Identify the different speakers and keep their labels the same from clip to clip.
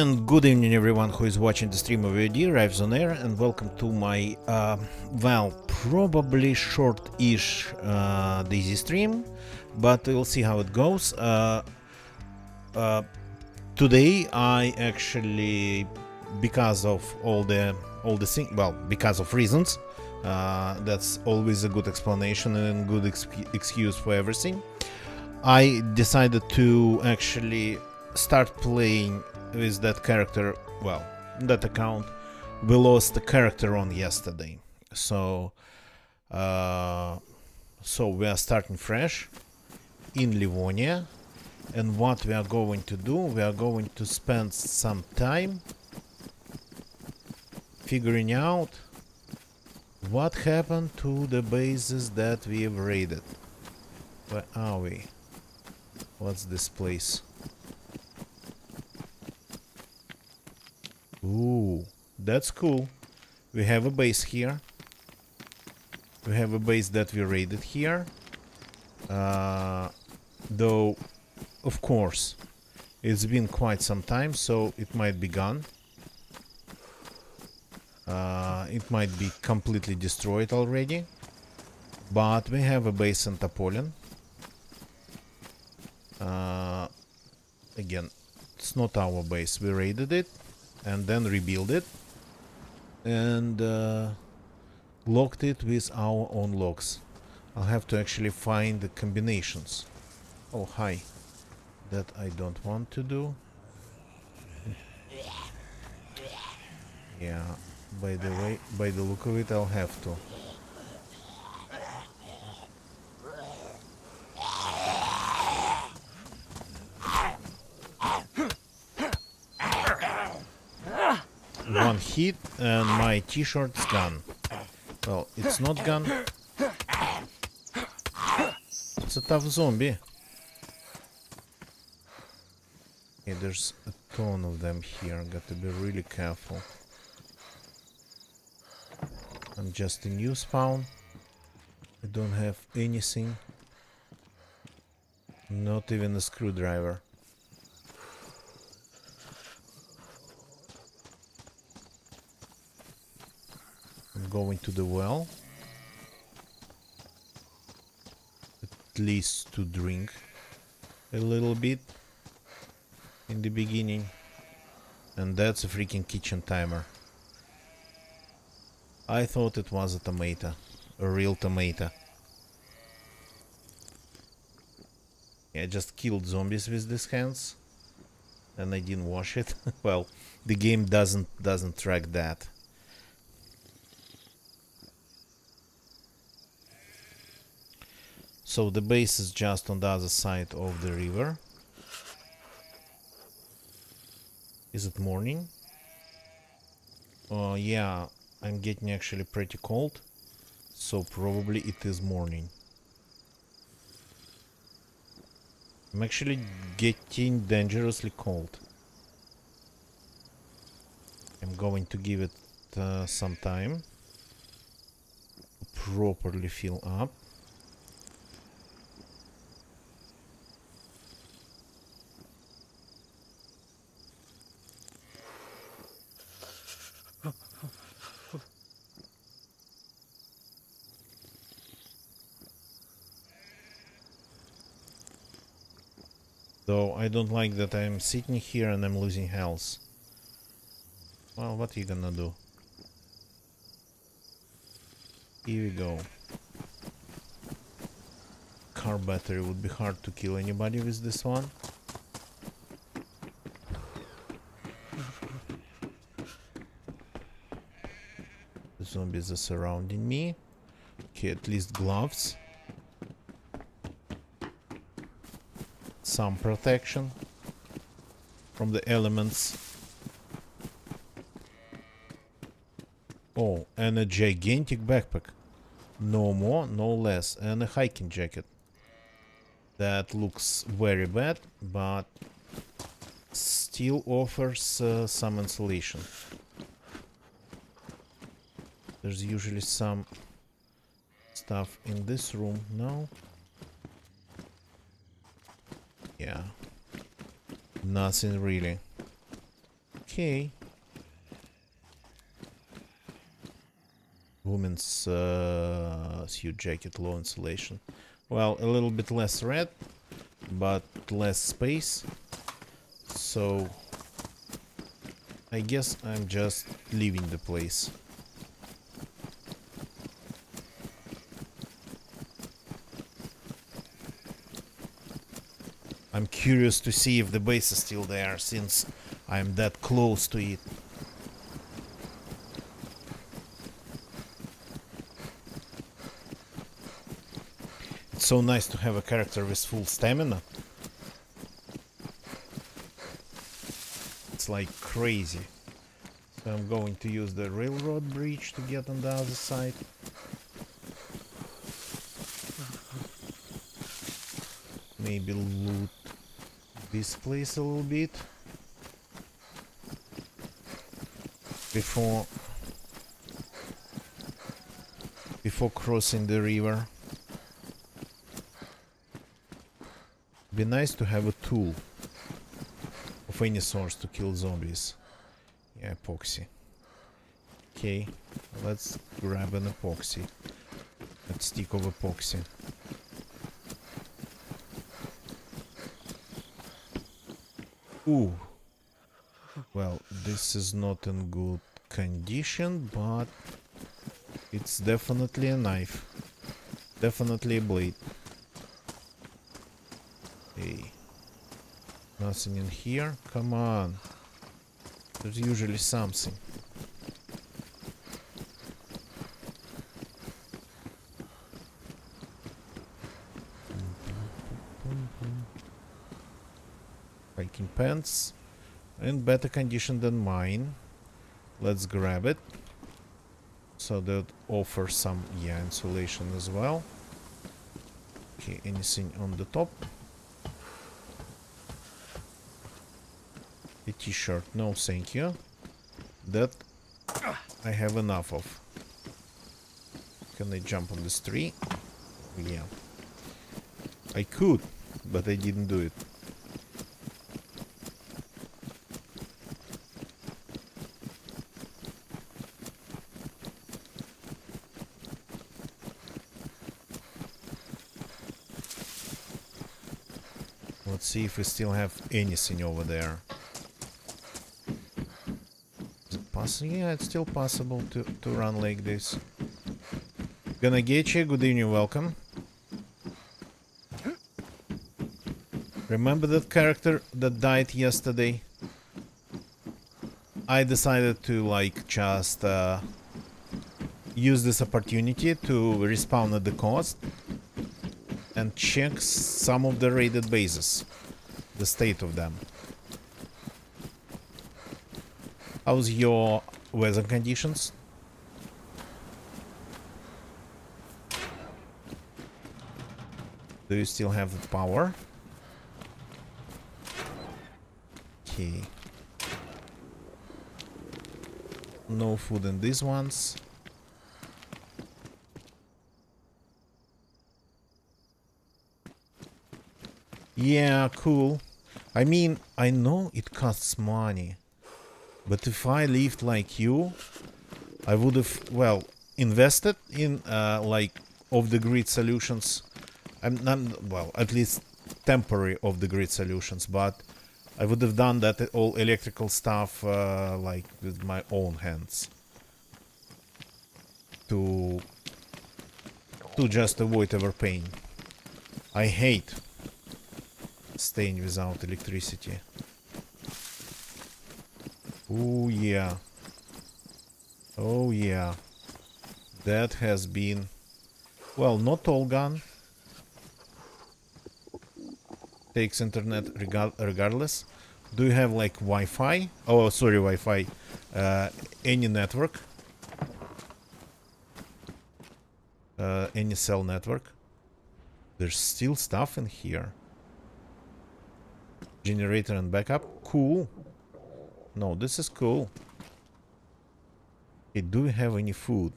Speaker 1: And good evening everyone who is watching the stream of VOD, Rives on Air, and welcome to my, well, probably short-ish Daisy stream, but we'll see how it goes. Today I actually, because of all the things, well, because of reasons, that's always a good explanation and good excuse for everything, I decided to actually start playing with that character, well, that account we lost the character on yesterday. So we are starting fresh in Livonia, and what we are going to do, we are going to spend some time figuring out what happened to the bases that we have raided. Where are we? What's this place? Ooh, that's cool. We have a base here. We have a base that we raided here. Though, of course, it's been quite some time, so it might be gone. It might be completely destroyed already. But we have a base in Topolin. Again, it's not our base. We raided it and then rebuild it and locked it with our own locks. I'll have to actually find the combinations. Oh, hi. That I don't want to do. Yeah, by the way, by the look of it, I'll have to. One hit and my t-shirt's gone. Well, it's not gone. It's a tough zombie. Yeah, there's a ton of them here. Got to be really careful. I'm just a new spawn. I don't have anything. Not even a screwdriver. I'm going to the well. At least to drink a little bit in the beginning. And that's a freaking kitchen timer. I thought it was a tomato. A real tomato. Yeah, I just killed zombies with these hands. And I didn't wash it. Well, the game doesn't track that. So the base is just on the other side of the river. Is it morning? Yeah, I'm getting actually pretty cold. So probably it is morning. I'm actually getting dangerously cold. I'm going to give it some time to properly fill up. Though I don't like that I'm sitting here and I'm losing health. Well, what are you gonna do? Here we go. Car battery would be hard to kill anybody with this one. The zombies are surrounding me. Okay, at least gloves. Some protection from the elements. Oh, and a gigantic backpack. No more, no less. And a hiking jacket. That looks very bad, but still offers some insulation. There's usually some stuff in this room. No? Yeah. Nothing really. Okay. Women's suit jacket, low insulation. Well, a little bit less red, but less space. So I guess I'm just leaving the place. I'm curious to see if the base is still there, since I'm that close to it. It's so nice to have a character with full stamina. It's like crazy. So I'm going to use the railroad bridge to get on the other side. Maybe loot this place a little bit before crossing the river. Be nice to have a tool of any source to kill zombies. Yeah, epoxy. Okay, let's grab an epoxy. A stick of epoxy. Ooh. Well, this is not in good condition, but it's definitely a knife. Definitely a blade. Hey. Nothing in here? Come on. There's usually something. Hiking pants. In better condition than mine. Let's grab it. So that offers some, yeah, insulation as well. Okay, anything on the top? A t-shirt, no thank you. That I have enough of. Can I jump on this tree? Yeah. I could, but I didn't do it. Let's see if we still have anything over there. Is it possible? Yeah, it's still possible to run like this. Gonna get you. Good evening, welcome. Remember that character that died yesterday? I decided to like just use this opportunity to respawn at the coast and check some of the raided bases, the state of them. How's your weather conditions? Do you still have the power? Okay. No food in these ones. Yeah, cool. I mean, I know it costs money, but if I lived like you, I would have, well, invested in like off-the-grid solutions. I'm not, well, at least temporary off-the-grid solutions, but I would have done that all electrical stuff like with my own hands to just avoid overpaying. I hate staying without electricity. Oh yeah. Oh yeah. That has been, well, not all gun. Takes internet regardless. Do you have like Wi-Fi? Oh, sorry, Wi-Fi. Any network? Any cell network? There's still stuff in here. Generator and backup? Cool. No, this is cool. Okay, do we have any food?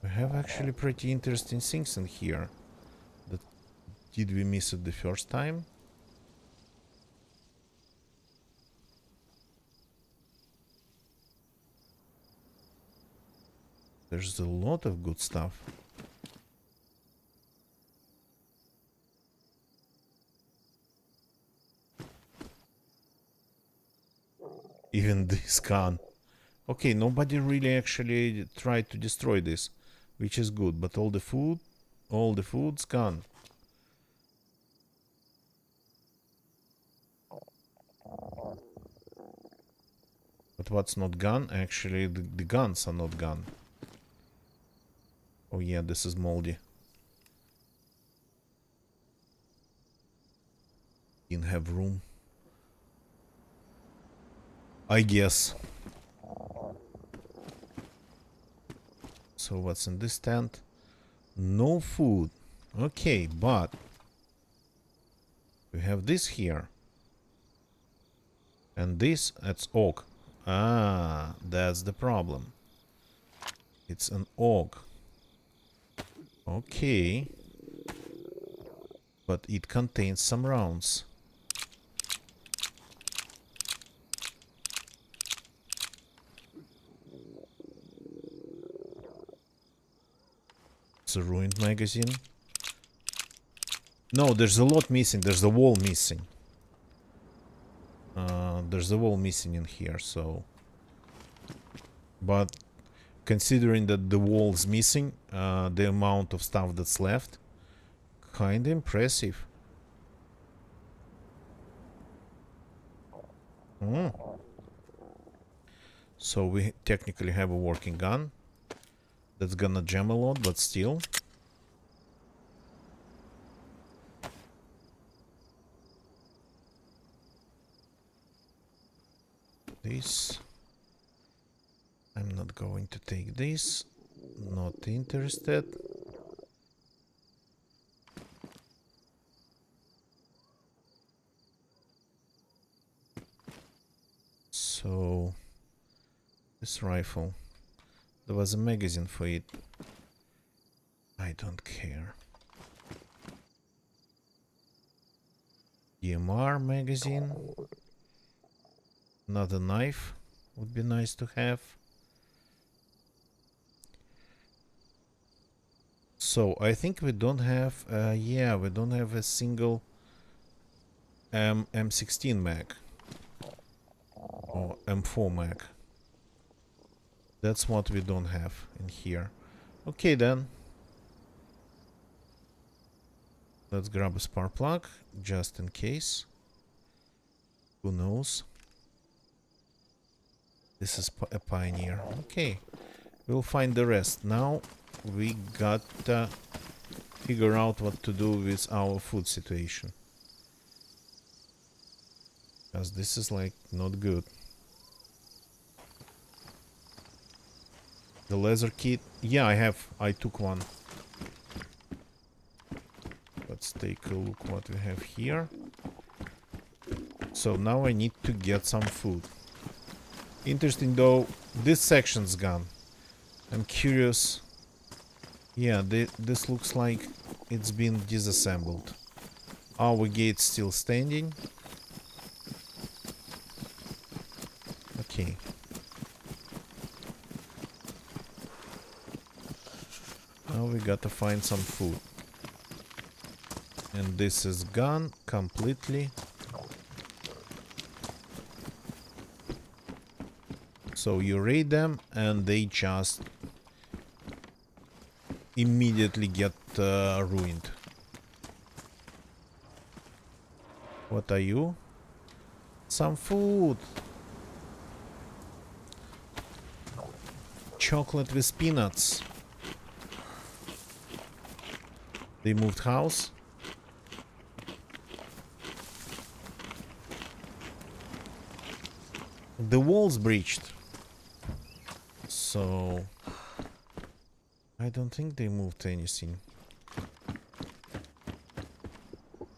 Speaker 1: We have actually pretty interesting things in here that Did we miss it the first time? There's a lot of good stuff. Even this gun. Okay, nobody really actually tried to destroy this, which is good, but all the food's gone. But what's not gone? Actually, the guns are not gone. Oh yeah, this is moldy. Didn't have room. I guess. So what's in this tent? No food. Okay, but we have this here. And this, that's oak. Ah, that's the problem. It's an oak. Okay. But it contains some rounds. It's a ruined magazine. No, there's a lot missing. There's a wall missing. There's a wall missing in here, so... But considering that the wall's missing, the amount of stuff that's left, kinda impressive. So we technically have a working gun. That's gonna jam a lot, but still. This. I'm not going to take this. Not interested. So, this rifle. There was a magazine for it. I don't care. DMR magazine. Another knife would be nice to have. So I think we don't have, yeah, we don't have a single M16 mag or M4 mag. That's what we don't have in here. Okay then. Let's grab a spark plug just in case. Who knows? This is a pioneer. Okay, we'll find the rest. Now we gotta figure out what to do with our food situation. Because this is like not good. The laser kit. Yeah, I took one. Let's take a look what we have here. So now I need to get some food. Interesting though, this section's gone. I'm curious. Yeah, this looks like it's been disassembled. Our gate's still standing. Okay. Now we gotta find some food. And this is gone completely. So you raid them and they just immediately get ruined. What are you? Some food. Chocolate with peanuts. They moved house. The wall's breached. So I don't think they moved anything.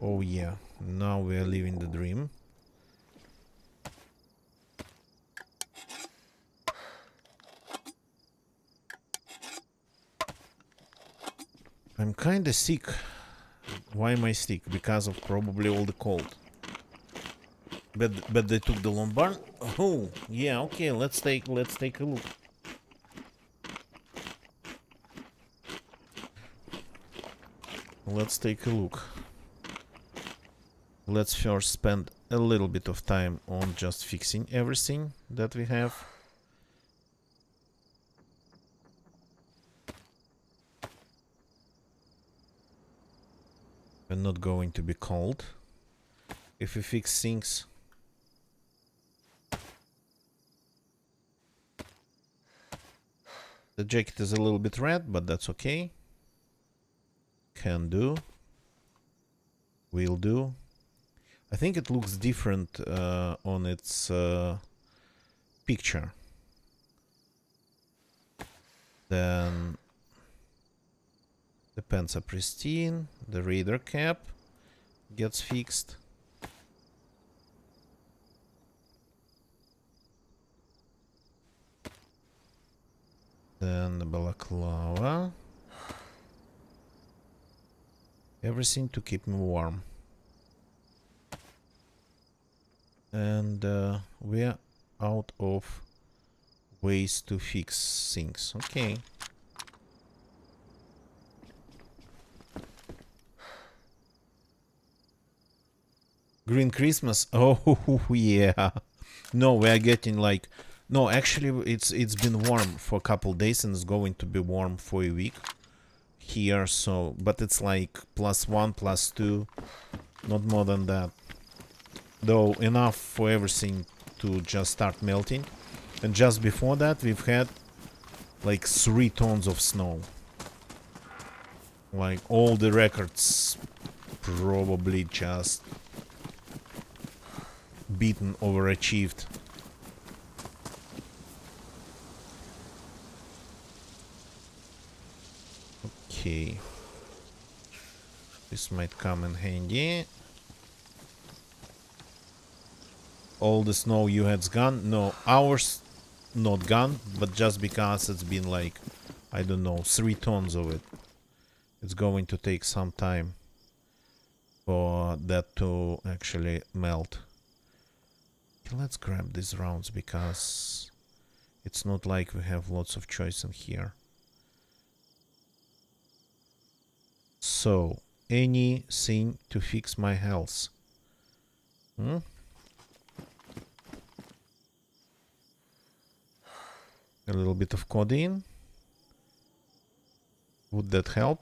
Speaker 1: Oh yeah, now we are living the dream. I'm kinda sick. Why my stick? Because of probably all the cold. But they took the Lombard. Oh yeah, okay. Let's take a look. Let's take a look. Let's first spend a little bit of time on just fixing everything that we have. We're not going to be cold if we fix things. The jacket is a little bit red, but that's okay. Can do. Will do. I think it looks different on its picture. Then the pants are pristine. The raider cap gets fixed. Then the balaclava. Everything to keep me warm. And we're out of ways to fix things. Okay. Green Christmas. Oh yeah. No, we are getting like no, actually it's been warm for a couple days and it's going to be warm for a week here, so but it's like +1, +2, not more than that. Though enough for everything to just start melting. And just before that we've had like 3 tons of snow. Like all the records probably just beaten, overachieved. Okay. This might come in handy. All the snow you had's gone? No, ours not gone, but just because it's been like, I don't know, 3 tons of it. It's going to take some time for that to actually melt. Okay, let's grab these rounds because it's not like we have lots of choice in here. So, anything to fix my health? Hmm? A little bit of codeine. Would that help?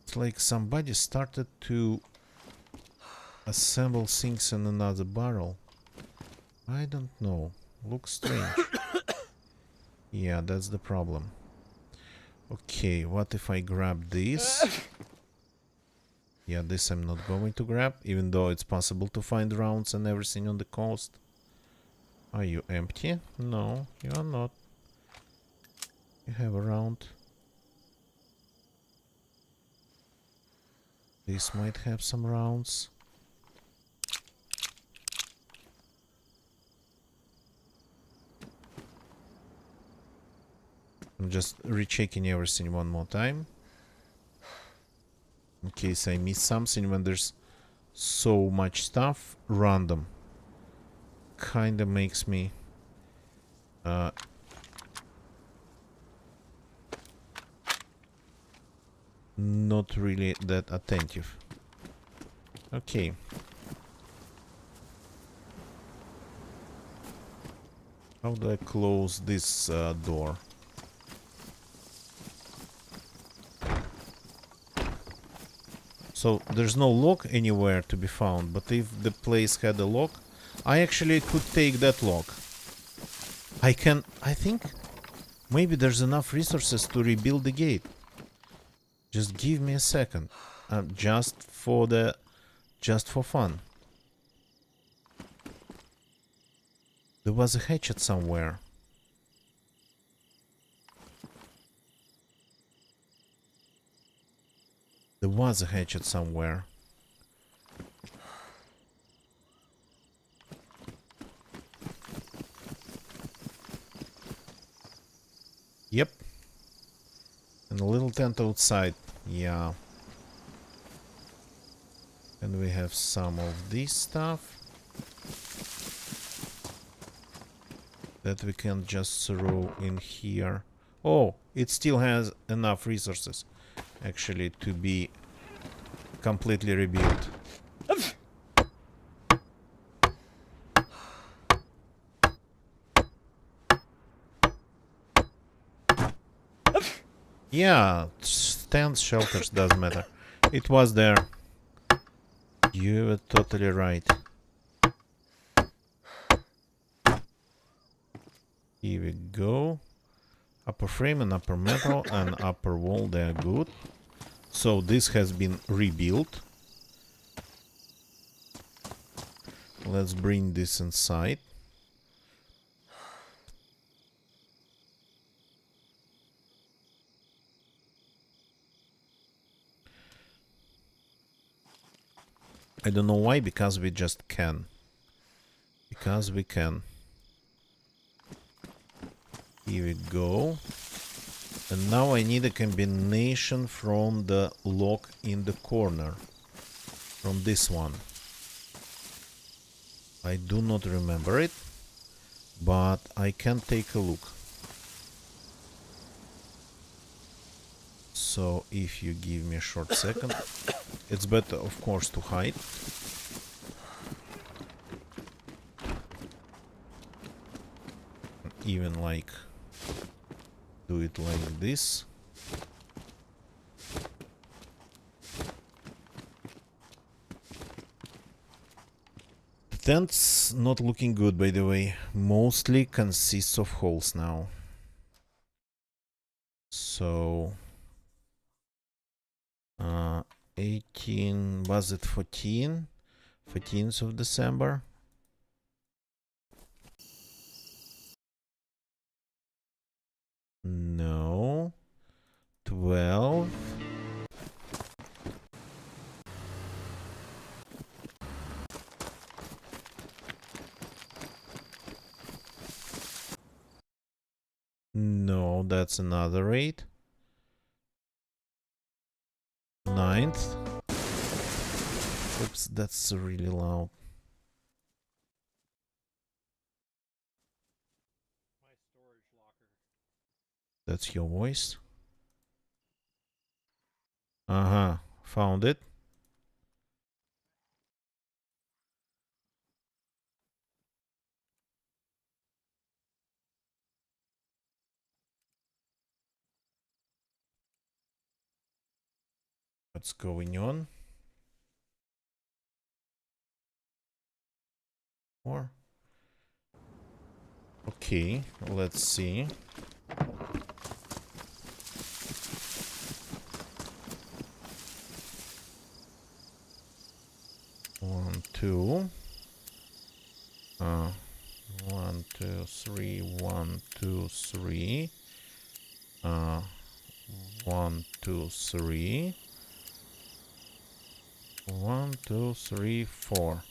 Speaker 1: It's like somebody started to assemble things in another barrel. I don't know. Looks strange. Yeah, that's the problem. Okay, what if I grab this? Yeah, this I'm not going to grab, even though it's possible to find rounds and everything on the coast. Are you empty? No, you are not. You have a round. This might have some rounds. I'm just rechecking everything one more time. In case I miss something when there's so much stuff. Random. Kinda makes me... not really that attentive. Okay. How do I close this door? So there's no lock anywhere to be found, but if the place had a lock, I actually could take that lock. I think maybe there's enough resources to rebuild the gate. Just give me a second. Just for fun. There was a hatchet somewhere. There was a hatchet somewhere. And a little tent outside. Yeah. And we have some of this stuff that we can just throw in here. Oh, it still has enough resources actually to be completely rebuilt. Yeah, tents, shelters, doesn't matter. It was there. You were totally right. Here we go. Upper frame and upper metal and upper wall, they are good. So this has been rebuilt. Let's bring this inside. I don't know why, because we just can. Because we can. Here we go. And now I need a combination from the lock in the corner. From this one. I do not remember it, but I can take a look. So if you give me a short second, it's better of course to hide. Even like do it like this. The tent's not looking good, by the way. Mostly consists of holes now. So 18, was it 14? 14th of December. No. 12. No, that's another 8. 9th. Oops, that's really loud. That's your voice? Uh-huh. Found it. What's going on? Or okay, let's see. One, two. 1, 2, 3. 1, 2, 3. 1, 2, 3. 1, 2, 3, 4.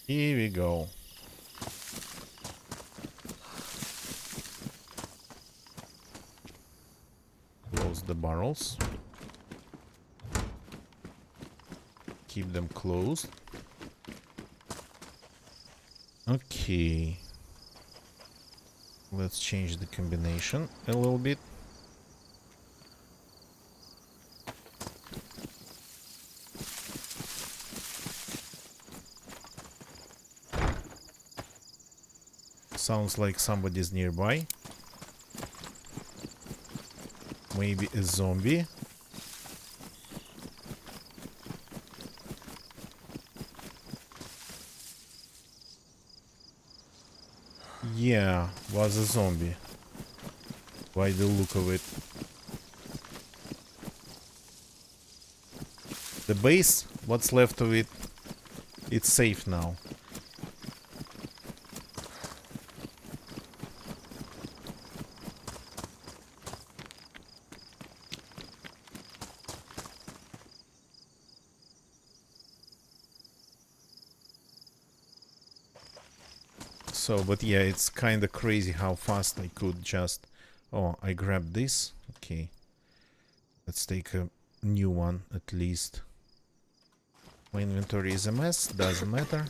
Speaker 1: Here we go. Close the barrels. Keep them closed. Okay. Let's change the combination a little bit. Sounds like somebody's nearby. Maybe a zombie. Yeah, was a zombie. By the look of it. The base, what's left of it, it's safe now. So, but yeah, it's kind of crazy how fast I could just... Oh, I grabbed this. Okay. Let's take a new one at least. My inventory is a mess, doesn't matter.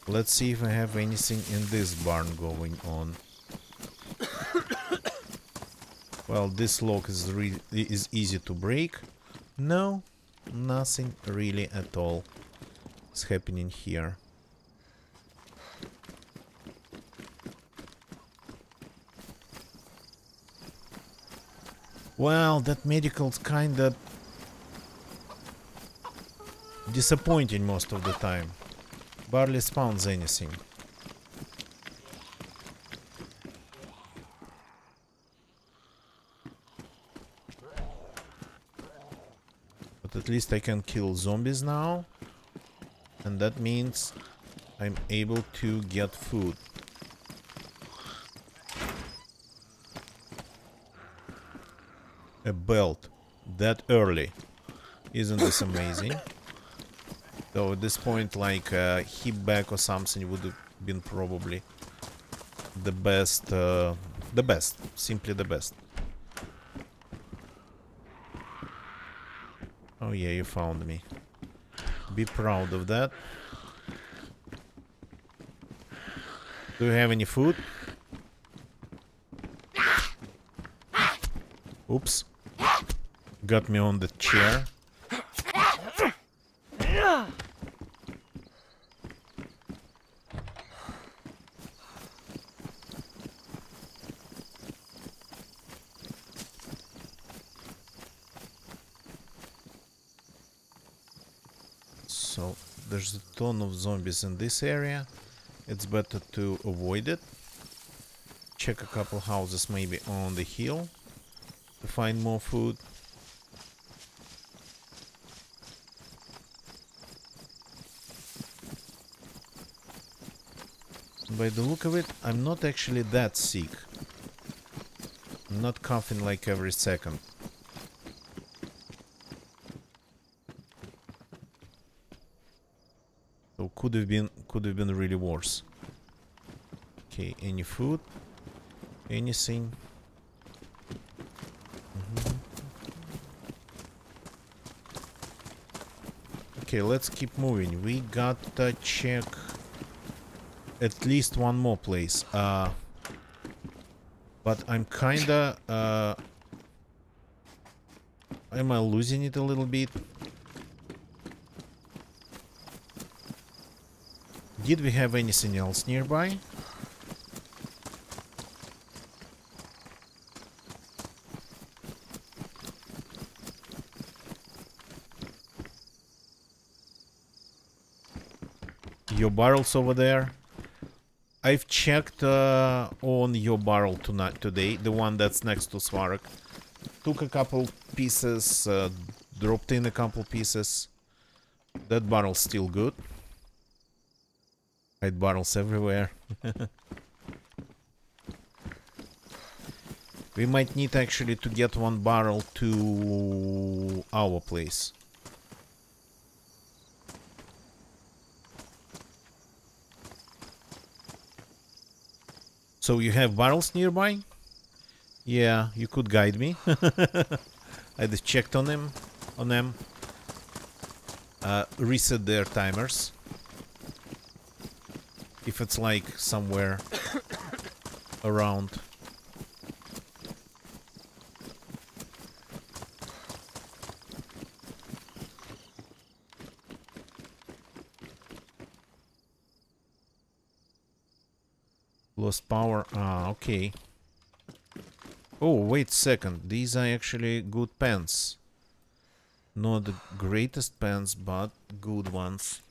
Speaker 1: Let's see if I have anything in this barn going on. Well, this lock is easy to break. No, nothing really at all is happening here. Well, that medical's kinda disappointing most of the time. Barely spawns anything. But at least I can kill zombies now. And that means I'm able to get food. A belt that early. Isn't this amazing? So at this point, like a hip bag or something would have been probably the best, simply the best. Oh yeah, you found me. Be proud of that. Do you have any food? Oops. Got me on the chair. So there's a ton of zombies in this area. It's better to avoid it. Check a couple houses maybe on the hill to find more food. By the look of it, I'm not actually that sick. I'm not coughing like every second. So could have been really worse. Okay, any food? Anything? Okay, let's keep moving. We gotta check at least one more place. But I'm kinda am I losing it a little bit? Did we have anything else nearby? Your barrels over there. I've checked on your barrel today, the one that's next to Svarog. Took a couple pieces, dropped in a couple pieces. That barrel's still good. Hide barrels everywhere. We might need actually to get one barrel to our place. So you have barrels nearby? Yeah, you could guide me. I just checked on them. Reset their timers. If it's like somewhere around. Lost power. Ah, okay. Oh, wait a second. These are actually good pens. Not the greatest pens, but good ones.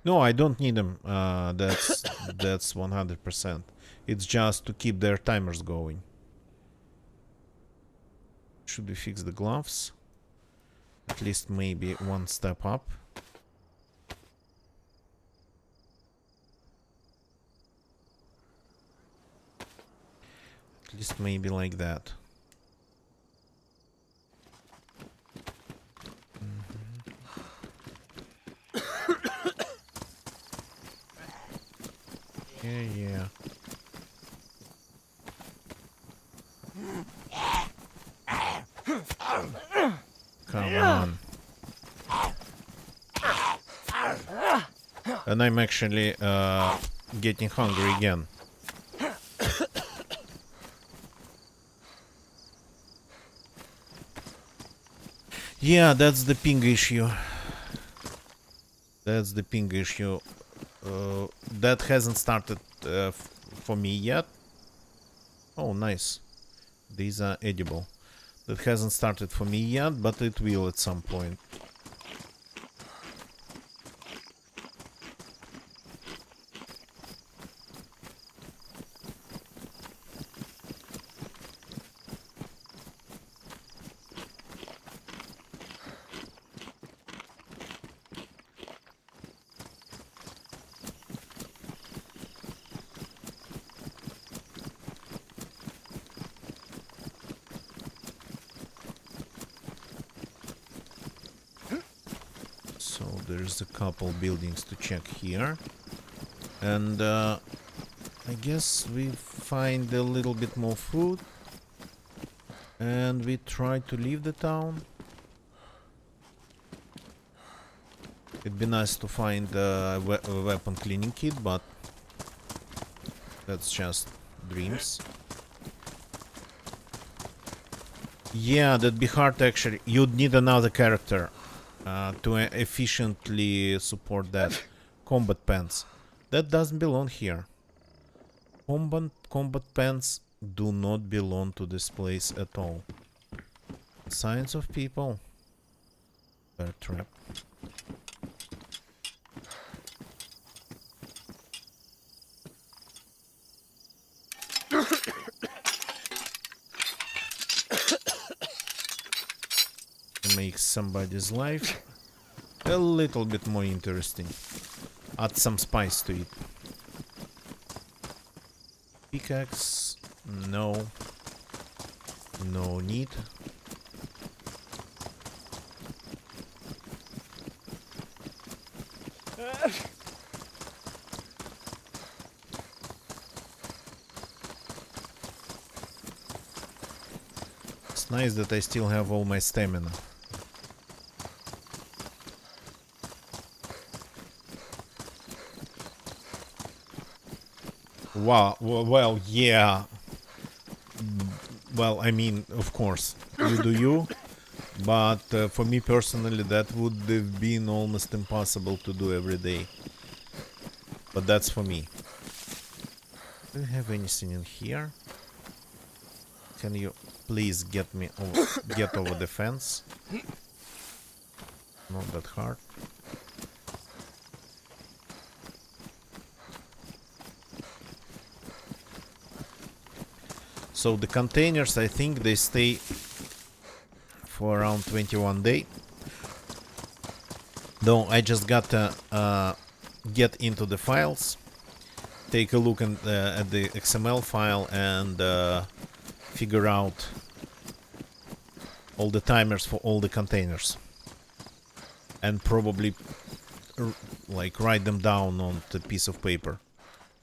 Speaker 1: No, I don't need them. That's 100%. It's just to keep their timers going. Should we fix the gloves? At least maybe one step up. At least maybe like that. Yeah. Come on. And I'm actually getting hungry again. Yeah, that's the ping issue. That's the ping issue. That hasn't started for me yet. Oh, nice. These are edible. That hasn't started for me yet, but it will at some point. So there's a couple buildings to check here. And I guess we find a little bit more food. And we try to leave the town. It'd be nice to find a weapon cleaning kit, but that's just dreams. Yeah, that'd be hard actually. You'd need another character to efficiently support that. Combat pants. That doesn't belong here. Combat pants do not belong to this place at all. Signs of people. Bear trap. Makes somebody's life a little bit more interesting. Add some spice to it. Pickaxe, no. No need. It's nice that I still have all my stamina. Wow, well, yeah. Well, I mean, of course, you do you. But for me personally, that would have been almost impossible to do every day. But that's for me. Do you have anything in here? Can you please get me get over the fence? Not that hard. So the containers, I think they stay for around 21 days. Though I just got to get into the files, take a look at the XML file and figure out all the timers for all the containers. And probably like write them down on the piece of paper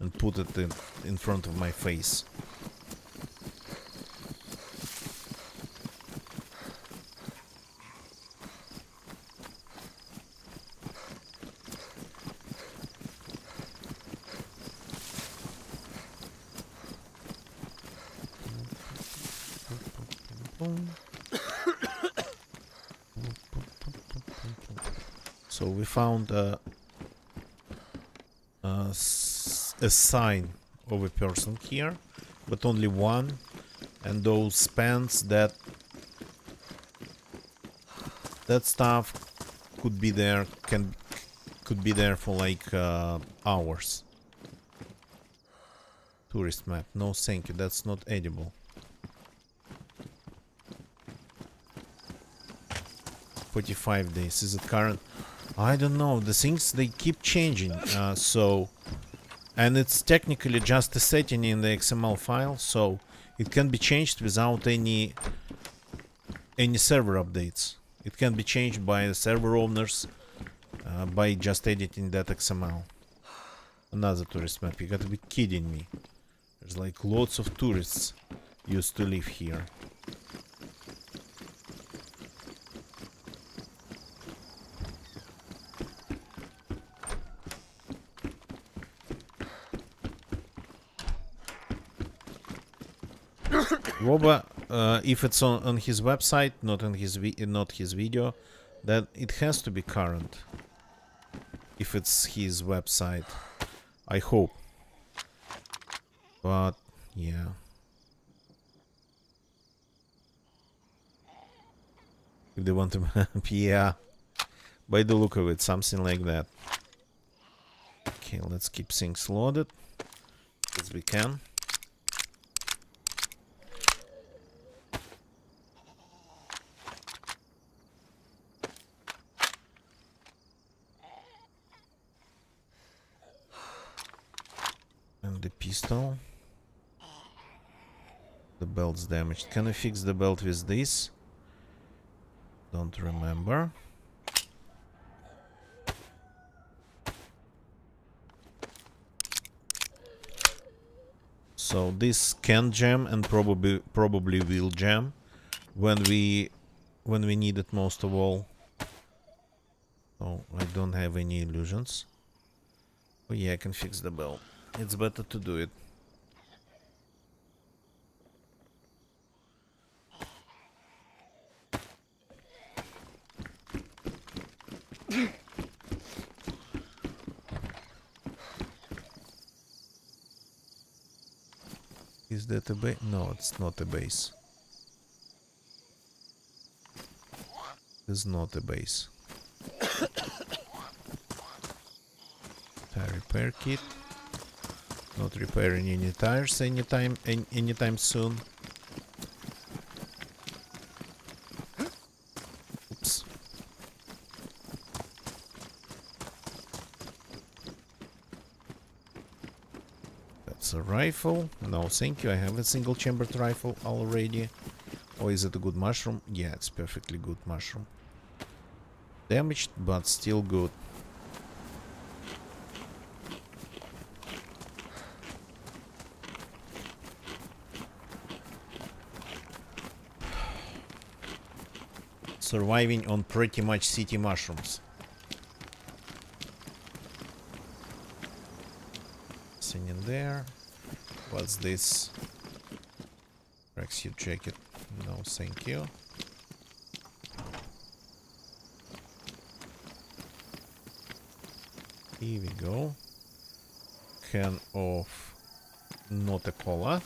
Speaker 1: and put it in front of my face. So we found a sign of a person here, but only one, and those pants, that stuff could be there, could be there for like hours. Tourist map, no thank you, that's not edible. 45 days, is it current? I don't know, the things, they keep changing, so... And it's technically just a setting in the XML file, so it can be changed without any server updates. It can be changed by the server owners by just editing that XML. Another tourist map. You gotta be kidding me. There's like lots of tourists used to live here. Woba, if it's on his website, not on his not his video, then it has to be current. If it's his website, I hope. But yeah. If they want to map, yeah. By the look of it, something like that. Okay, let's keep things loaded as we can. And the pistol. The belt's damaged. Can I fix the belt with this? Don't remember. So this can jam and probably will jam when we need it most of all. Oh, I don't have any illusions. Oh yeah, I can fix the belt. It's better to do it. Is that a base? No, it's not a base. It's not a base. Tire repair kit. Not repairing any tires anytime soon. Oops. That's a rifle. No, thank you. I have a single-chambered rifle already. Or is it a good mushroom? Yeah, it's perfectly good mushroom. Damaged, but still good. Surviving on pretty much city mushrooms. Nothing in there. What's this? Tracksuit jacket. No, thank you. Here we go. Can of Nota-Cola.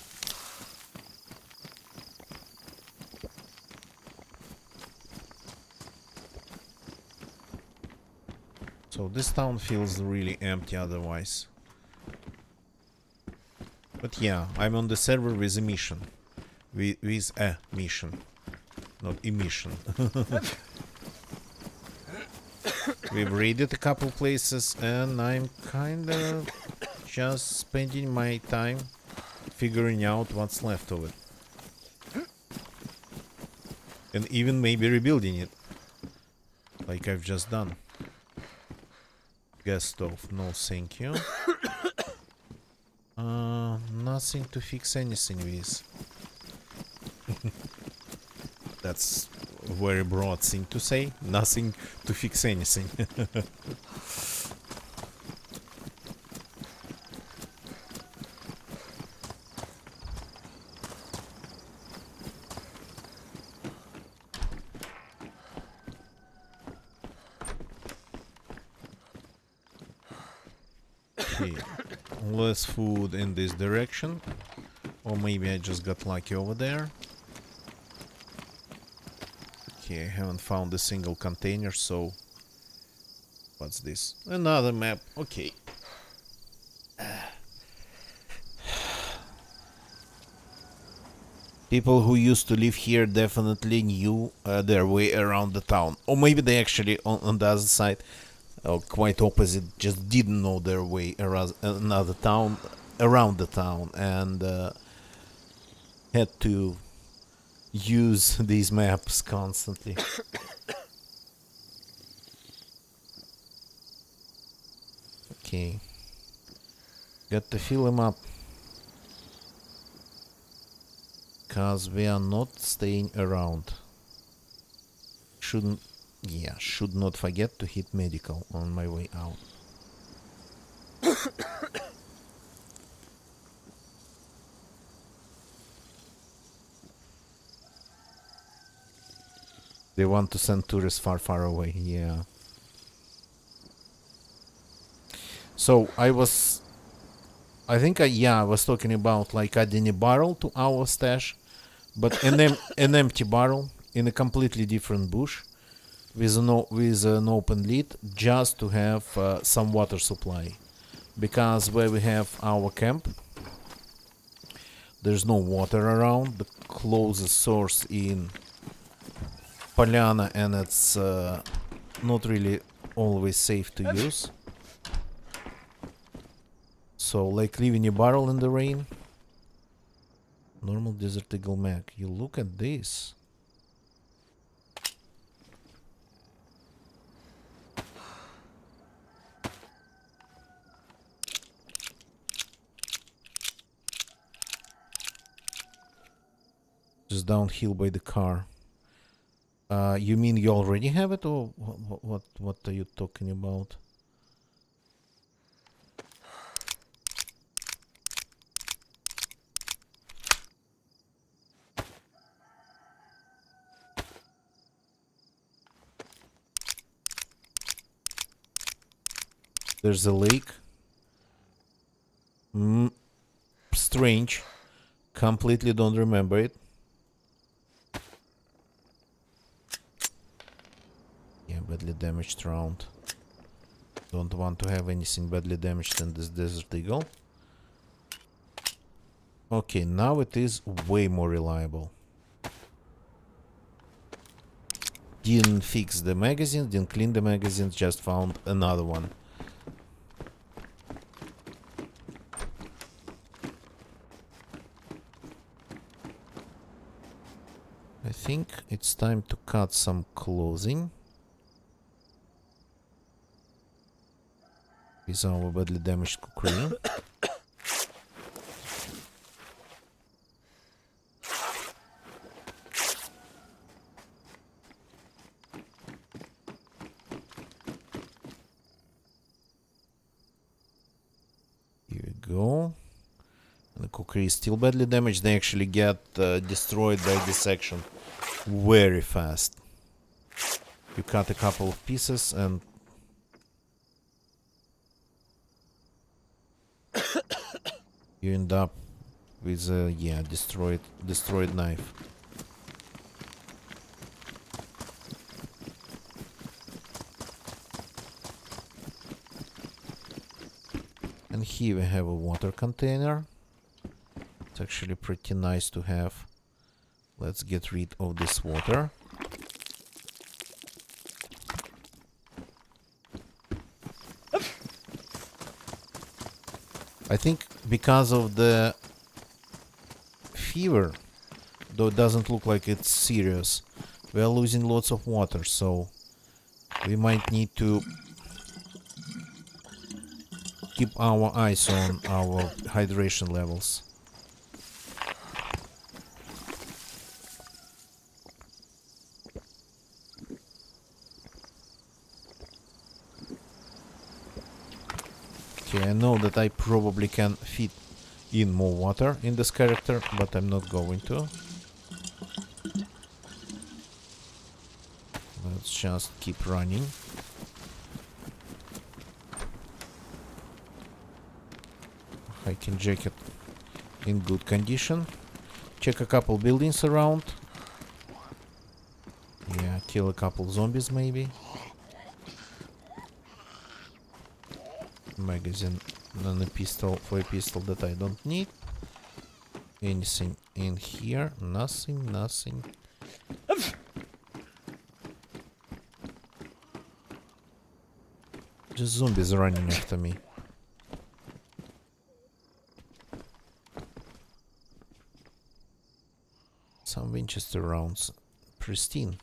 Speaker 1: So this town feels really empty otherwise. But yeah, I'm on the server with a mission. With a mission. Not emission. We've raided a couple places and I'm kinda just spending my time figuring out what's left of it. And even maybe rebuilding it. Like I've just done. Gas stove, no thank you. Nothing to fix anything with. That's a very broad thing to say. Nothing to fix anything. Okay. Less food in this direction. Or maybe I just got lucky over there. Okay, I haven't found a single container, so... What's this? Another map. Okay. People who used to live here definitely knew their way around the town. Or maybe they actually, on the other side, quite opposite, just didn't know their way around another town, around the town, and had to use these maps constantly. Okay. Got to fill him up. Because we are not staying around. Should not forget to hit medical on my way out. They want to send tourists far, far away. Yeah. So I was talking about like adding a barrel to our stash, but an empty barrel in a completely different bush with an open lid, just to have some water supply, because where we have our camp, there's no water around. The closest source in Polyana, and it's not really always safe to use. So, like leaving a barrel in the rain. Normal Desert Eagle Mag. You look at this. Just downhill by the car. You mean you already have it, or what are you talking about? There's a lake. Strange. Completely don't remember it. Yeah, badly damaged round. Don't want to have anything badly damaged in this Desert Eagle. Okay, now it is way more reliable. Didn't fix the magazines, didn't clean the magazines, just found another one. I think it's time to cut some clothing. With our badly damaged kukri. Here we go. And the kukri is still badly damaged. They actually get destroyed by dissection very fast. You cut a couple of pieces and you end up with a destroyed knife. And here we have a water container. It's actually pretty nice to have. Let's get rid of this water. I think because of the fever, though it doesn't look like it's serious, we are losing lots of water, so we might need to keep our eyes on our hydration levels. Okay, I know that I probably can fit in more water in this character, but I'm not going to. Let's just keep running. Hiking jacket in good condition. Check a couple buildings around. Yeah, kill a couple zombies maybe. Magazine and a pistol for a pistol that I don't need. Anything in here? Nothing, nothing. Just zombies running after me. Some Winchester rounds. Pristine.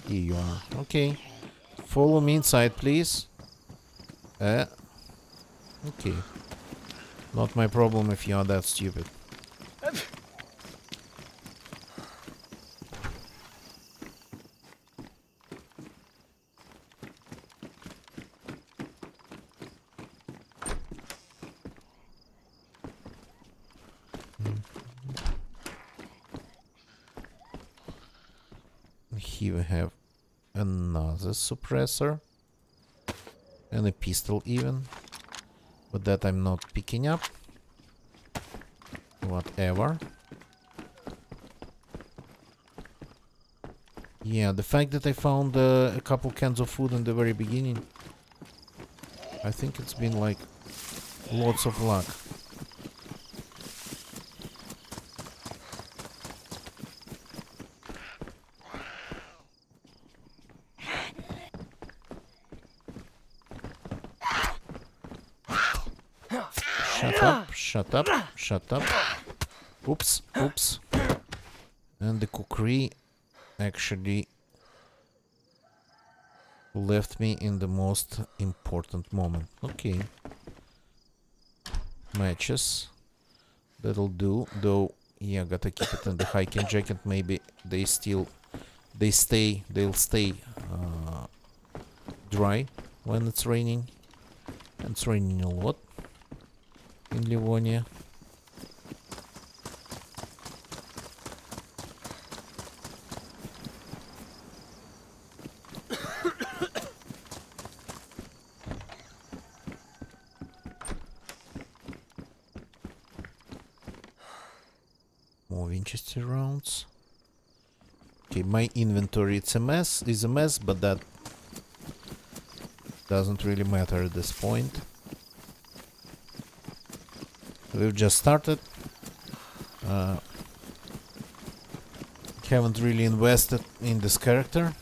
Speaker 1: Here you are. Okay. Follow me inside, please. Okay. Not my problem if you are that stupid. Here we have another suppressor. And a pistol even. But that I'm not picking up. Whatever. Yeah, the fact that I found a couple cans of food in the very beginning, I think it's been like lots of luck. Shut up, shut up, shut up. Oops, oops. And the cookery actually left me in the most important moment. Okay. Matches. That'll do. Though, yeah, gotta keep it in the hiking jacket. Maybe they'll stay dry when it's raining. And it's raining a lot in Livonia. More Winchester rounds. Okay, my inventory is a mess, but that doesn't really matter at this point. We've just started. Haven't really invested in this character.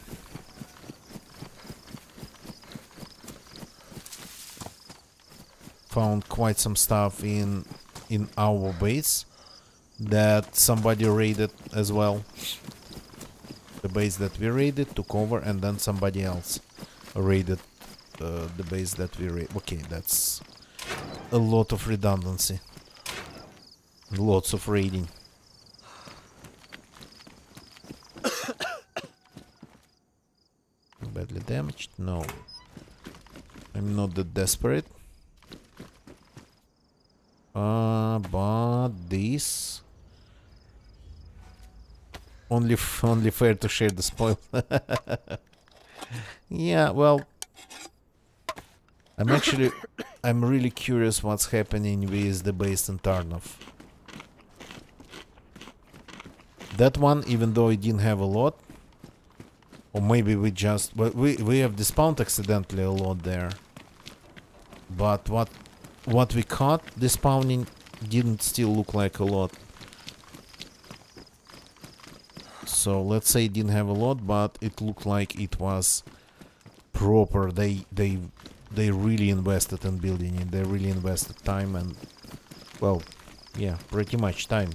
Speaker 1: Found quite some stuff in our base that somebody raided as well. The base that we raided took over, and then somebody else raided the base that we raided. Okay, that's a lot of redundancy. Lots of raiding. Badly damaged? No. I'm not that desperate. But this... Only fair to share the spoil. Yeah, well... I'm really curious what's happening with the base in Tarnov. That one, even though it didn't have a lot, or maybe we just... We have despawned accidentally a lot there. But what we caught despawning didn't still look like a lot. So let's say it didn't have a lot, but it looked like it was proper. They really invested in building it. They really invested time and, well, yeah, pretty much time.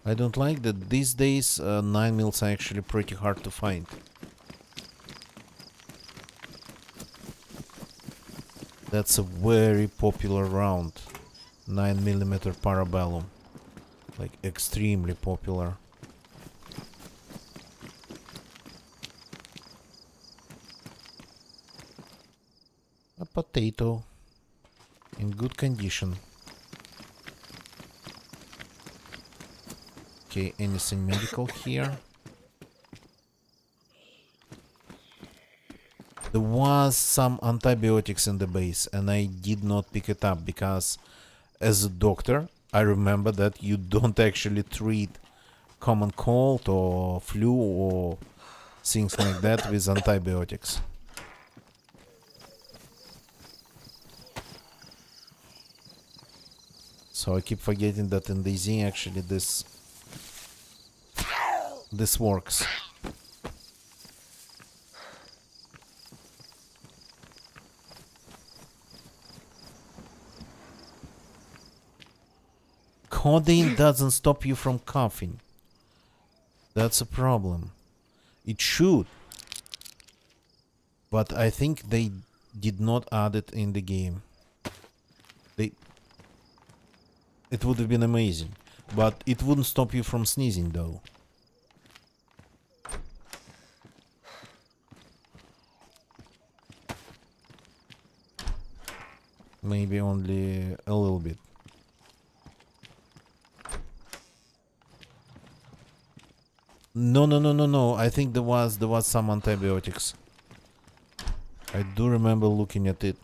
Speaker 1: I don't like that these days 9mm are actually pretty hard to find. That's a very popular round. 9mm Parabellum. Like extremely popular. A potato. In good condition. Okay, anything medical here? There was some antibiotics in the base and I did not pick it up because as a doctor I remember that you don't actually treat common cold or flu or things like that with antibiotics. So I keep forgetting that in DayZ actually this works. Codeine doesn't stop you from coughing. That's a problem. It should. But I think they did not add it in the game. It would have been amazing. But it wouldn't stop you from sneezing though. Maybe only a little bit. No. I think there was some antibiotics. I do remember looking at it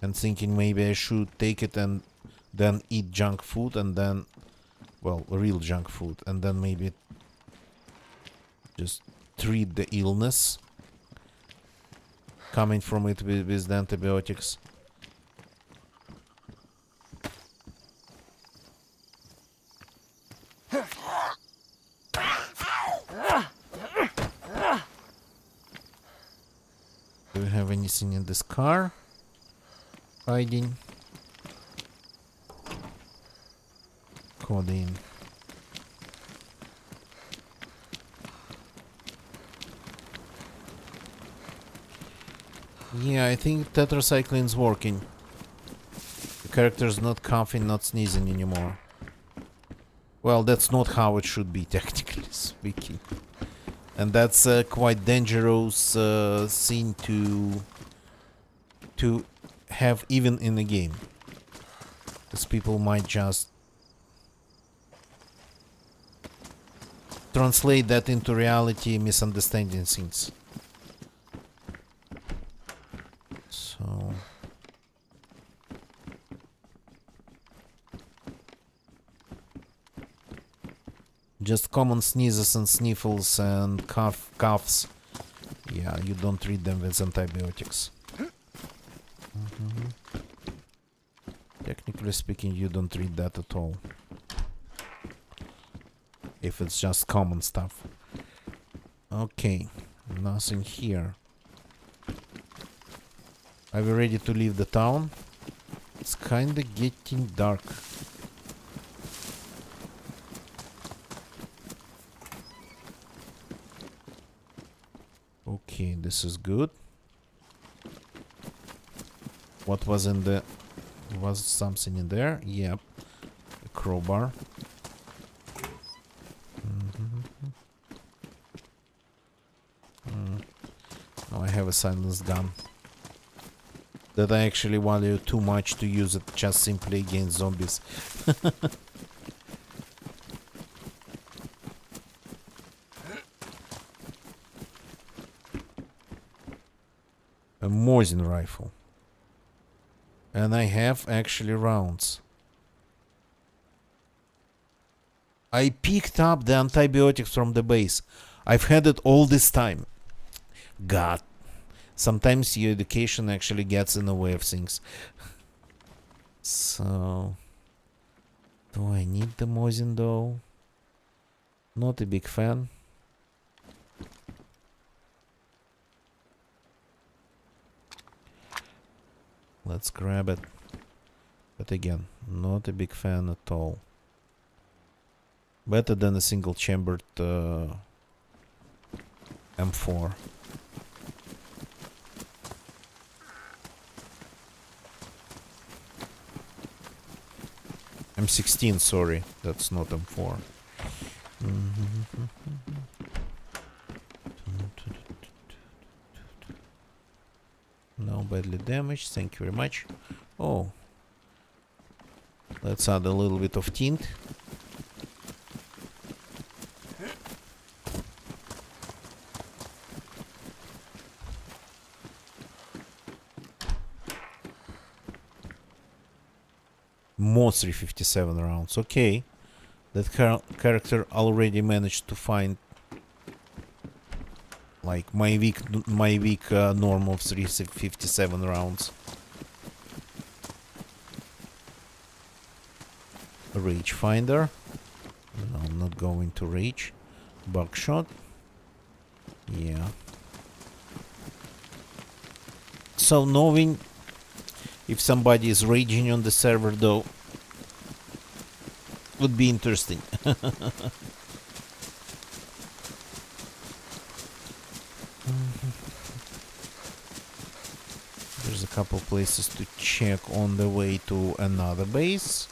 Speaker 1: and thinking maybe I should take it and then eat junk food and then, well, real junk food, and then maybe just treat the illness coming from it with the antibiotics. Do we have anything in this car? Hiding. Codeine. Yeah, I think tetracycline's working. The character's not coughing, not sneezing anymore. Well, that's not how it should be, technically speaking. And that's a quite dangerous thing to have even in the game. Because people might just translate that into reality, misunderstanding things. So just common sneezes and sniffles and coughs. Yeah, you don't treat them with antibiotics. Technically speaking, you don't treat that at all. If it's just common stuff. Okay, nothing here. Are we ready to leave the town? It's kinda getting dark. Okay, this is good. What was in the... Was something in there? Yep. A crowbar. Oh, I have a silenced gun. That I actually value too much to use it just simply against zombies. A Mosin rifle. And I have actually rounds. I picked up the antibiotics from the base. I've had it all this time. God. Sometimes your education actually gets in the way of things. So... Do I need the Mosin though? Not a big fan. Let's grab it. But again, not a big fan at all. Better than a single chambered M4. M16, sorry, that's not M4. No badly damaged, thank you very much. Oh, let's add a little bit of tint. More 357 rounds. Okay, that character already managed to find like my weak norm of 357 rounds. Rage finder. No, I'm not going to rage. Buckshot. Yeah. So knowing if somebody is raging on the server though would be interesting. There's a couple places to check on the way to another base.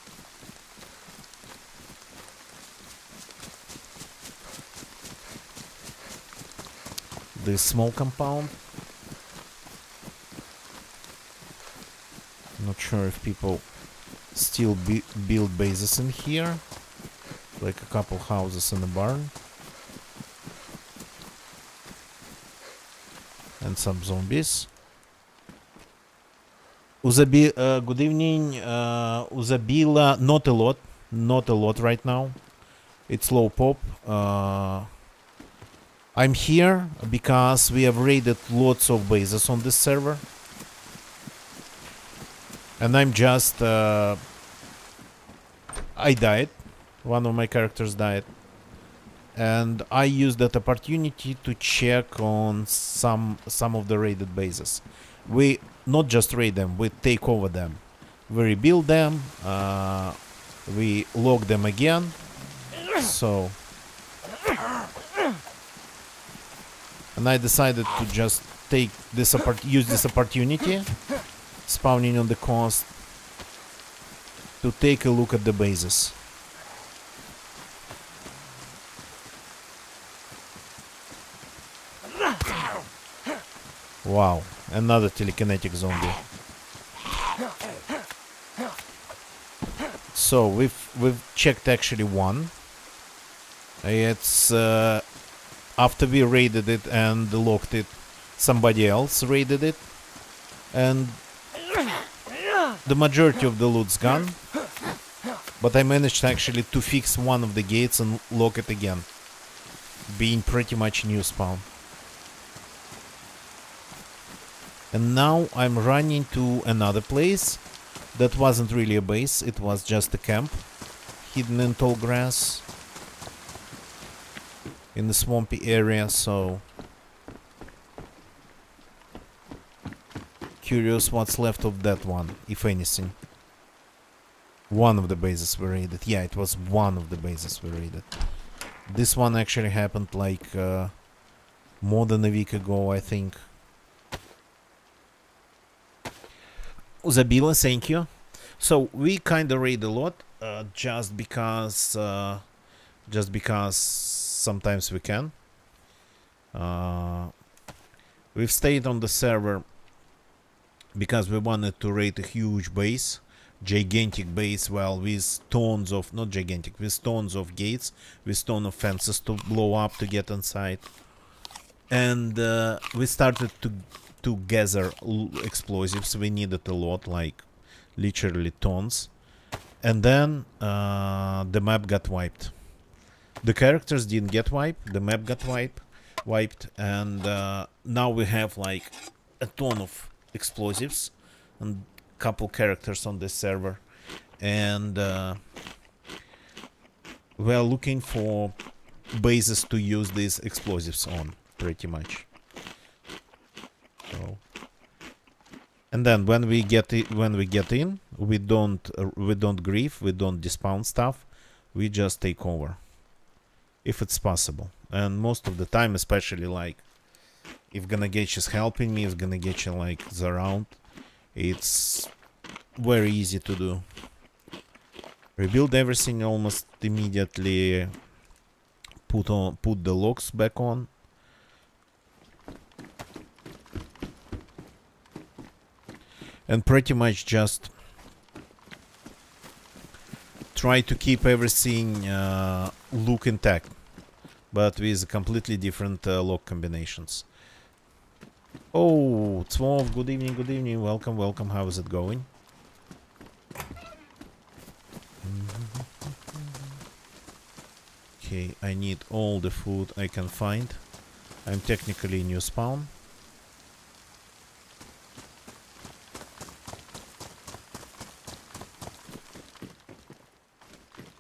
Speaker 1: This small compound. Not sure if people still build bases in here. Like a couple houses in the barn. And some zombies. Good evening, Uzabila. Not a lot right now. It's low pop. I'm here because we have raided lots of bases on this server. And I'm just... I died. One of my characters died. And I used that opportunity to check on some of the raided bases. We not just raid them, we take over them. We rebuild them. We log them again. So... And I decided to just take this use this opportunity, spawning on the coast, to take a look at the bases. Wow, another telekinetic zombie. So we've checked actually one. It's after we raided it and locked it, somebody else raided it, and the majority of the loot's gone. But I managed actually to fix one of the gates and lock it again, being pretty much new spawn. And now I'm running to another place that wasn't really a base, it was just a camp, hidden in tall grass, in the swampy area, so... Curious what's left of that one, if anything. One of the bases we raided. Yeah, it was one of the bases we raided. This one actually happened like more than a week ago, I think. Zabila, thank you. So we kinda raid a lot, just because sometimes we can. We've stayed on the server because we wanted to raid a huge base, gigantic base, well, with tons of, not gigantic, with tons of gates, with tons of fences to blow up to get inside. And we started to gather explosives. We needed a lot, like literally tons. And then the map got wiped. The characters didn't get wiped, the map got wiped, and now we have like a ton of explosives and couple characters on this server, and we're looking for bases to use these explosives on, pretty much. So, and then when we get in, we don't grieve, we don't despawn stuff, we just take over, if it's possible. And most of the time, especially like if Ganagetch is helping me, if Ganagetch like is around, it's very easy to do. Rebuild everything almost immediately. Put the locks back on. And pretty much just try to keep everything look intact, but with completely different lock combinations. Oh, Twelve, good evening, welcome, how is it going? Okay, I need all the food I can find. I'm technically new spawn.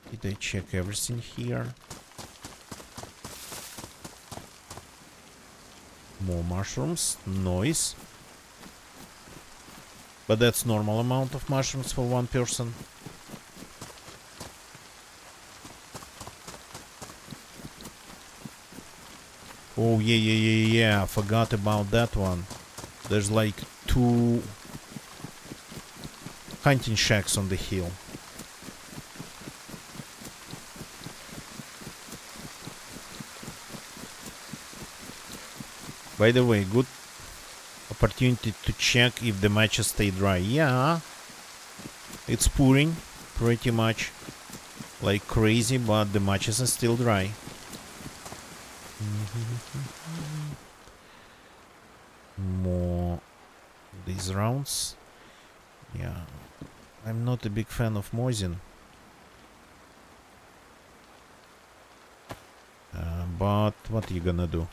Speaker 1: Did I check everything here? More mushrooms, nice. But that's normal amount of mushrooms for one person. Oh, yeah. I forgot about that one. There's like 2 hunting shacks on the hill. By the way, good opportunity to check if the matches stay dry. Yeah, it's pouring pretty much like crazy, but the matches are still dry. More these rounds. Yeah, I'm not a big fan of Mosin. But what are you gonna do?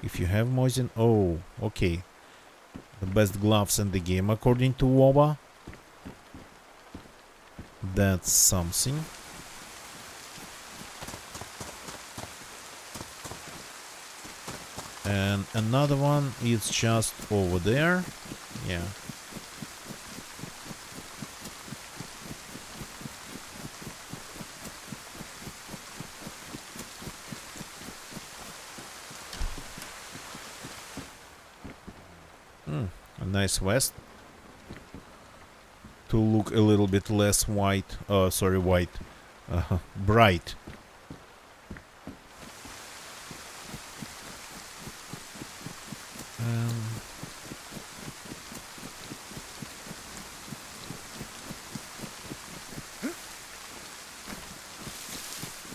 Speaker 1: If you have Mosin... Oh, okay. The best gloves in the game according to WOBA. That's something. And another one is just over there. Yeah. A nice vest. To look a little bit less white. Sorry, white. Bright.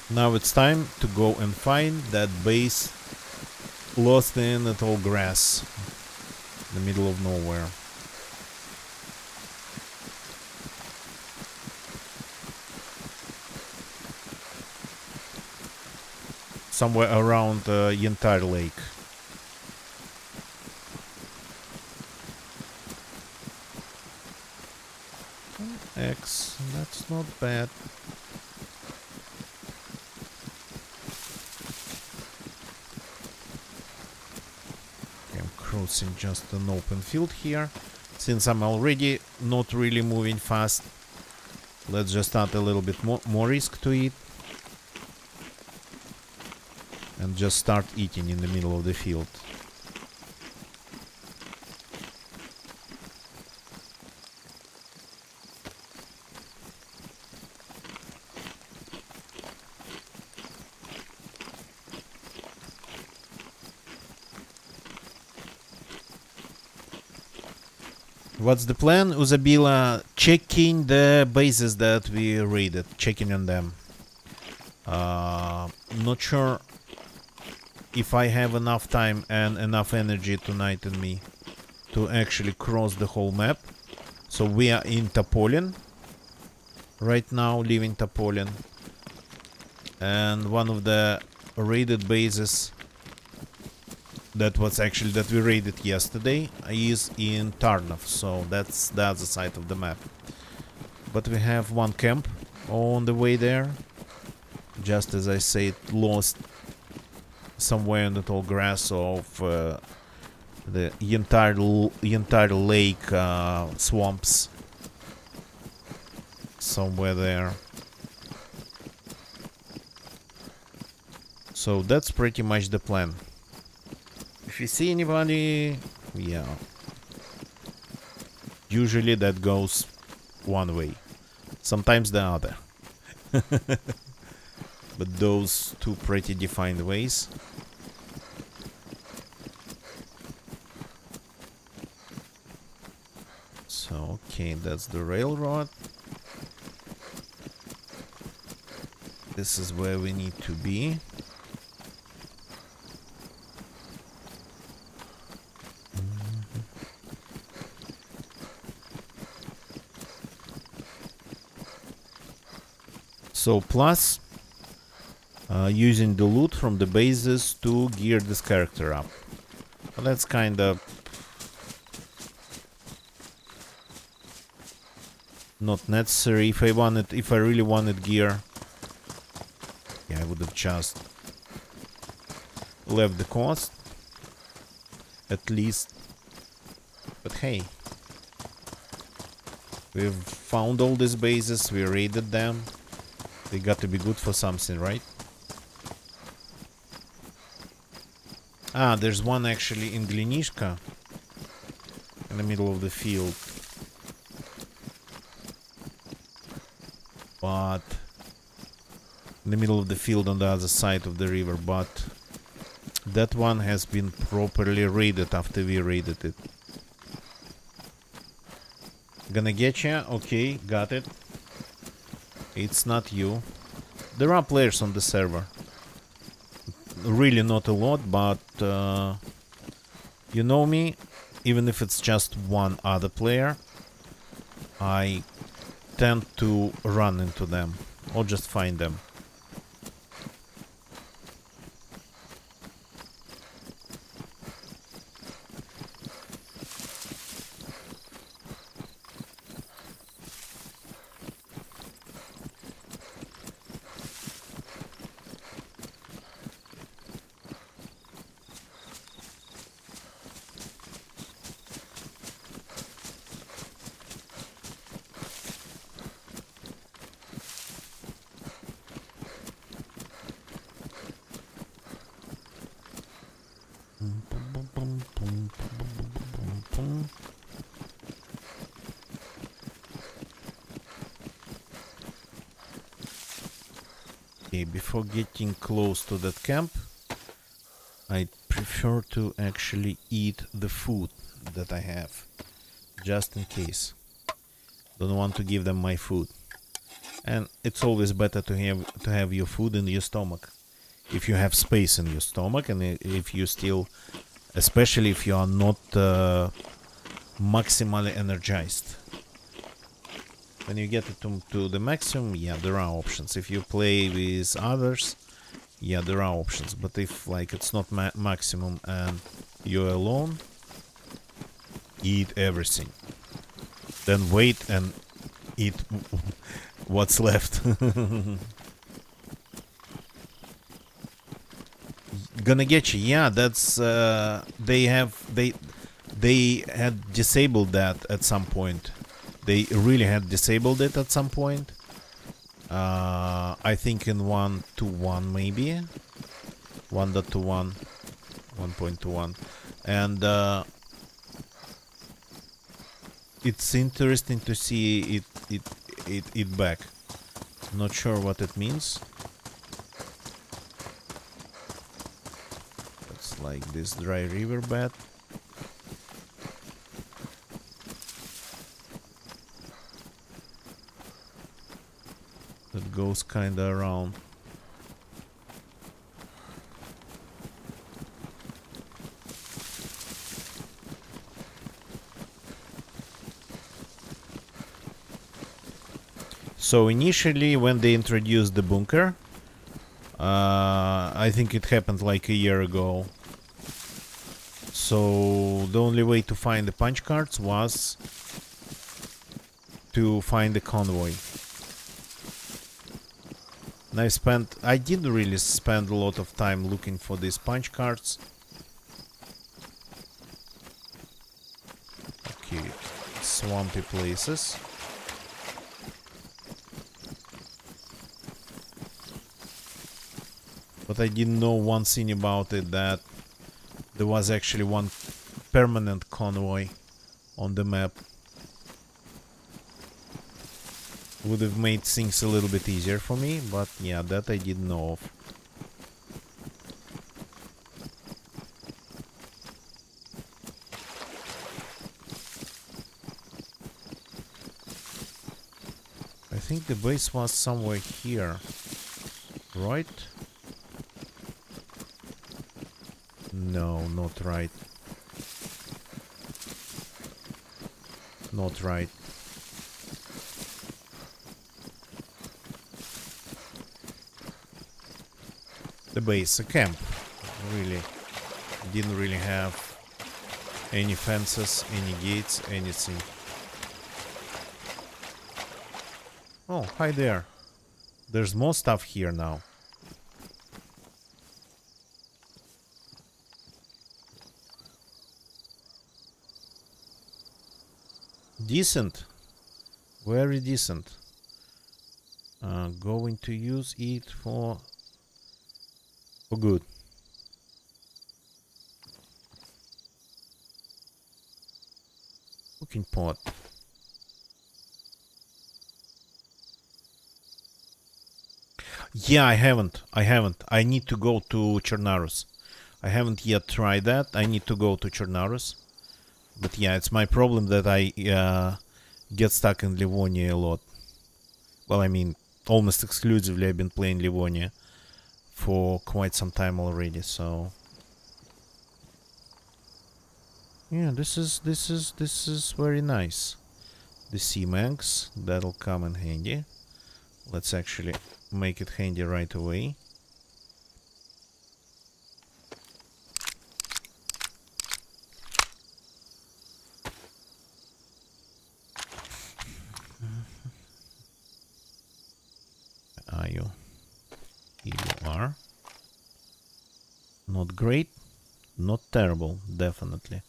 Speaker 1: Now it's time to go and find that base lost in the tall grass. In the middle of nowhere. Somewhere around Yentar Lake. X, that's not bad. Okay, I'm crossing just an open field here. Since I'm already not really moving fast, let's just add a little bit more risk to it. And just start eating in the middle of the field. What's the plan, Uzabila? Checking the bases that we raided, checking on them. Not sure if I have enough time and enough energy tonight in me to actually cross the whole map. So we are in Topolin right now, leaving Topolin, and one of the raided bases that we raided yesterday is in Tarnov, so that's the other side of the map. But we have one camp on the way there, just as I said, lost somewhere in the tall grass of the entire lake swamps, somewhere there. So that's pretty much the plan. If you see anybody, yeah, usually that goes one way, sometimes the other. But those two pretty defined ways. So, okay, that's the railroad. This is where we need to be. So, plus using the loot from the bases to gear this character up. Well, that's kind of not necessary. If I really wanted gear, yeah, I would have just left the cost at least. But hey, we've found all these bases, we raided them. They got to be good for something, right? Ah, there's one actually in Glinishka, in the middle of the field. But in the middle of the field on the other side of the river, but that one has been properly raided after we raided it. Gonna get ya? Okay, got it. It's not you. There are players on the server. Really not a lot, but you know me, even if it's just one other player, I tend to run into them or just find them. Okay, before getting close to that camp, I prefer to actually eat the food that I have, just in case. Don't want to give them my food. And it's always better to have your food in your stomach. If you have space in your stomach, and if you still, especially if you are not maximally energized. When you get it to the maximum, yeah, there are options. If you play with others, yeah, there are options. But if like it's not maximum and you're alone, eat everything. Then wait and eat what's left. Gonna get you. Yeah, that's they had disabled that at some point. They really had disabled it at some point. I think in 1.21 maybe. 1.21, 1.21, and it's interesting to see it back. Not sure what it means. It's like this dry riverbed. That goes kinda around. So initially when they introduced the bunker, I think it happened like a year ago. So the only way to find the punch cards was to find the convoy. And I didn't really spend a lot of time looking for these punch cards. Okay, swampy places. But I didn't know one thing about it, that there was actually one permanent convoy on the map. Would have made things a little bit easier for me, but yeah, that I didn't know of. I think the base was somewhere here, right? No, not right. Not right. The base, a camp, really. Didn't really have any fences, any gates, anything. Oh, hi there. There's more stuff here now. Decent. Very decent. Going to use it for good. Cooking pot. Yeah, I haven't. I need to go to Chernarus. I haven't yet tried that. I need to go to Chernarus. But yeah, it's my problem that I get stuck in Livonia a lot. Well, I mean, almost exclusively I've been playing Livonia for quite some time already, so... Yeah, this is very nice. The sea manx, that'll come in handy. Let's actually make it handy right away. Are you? Here you are. Not great, not terrible, definitely.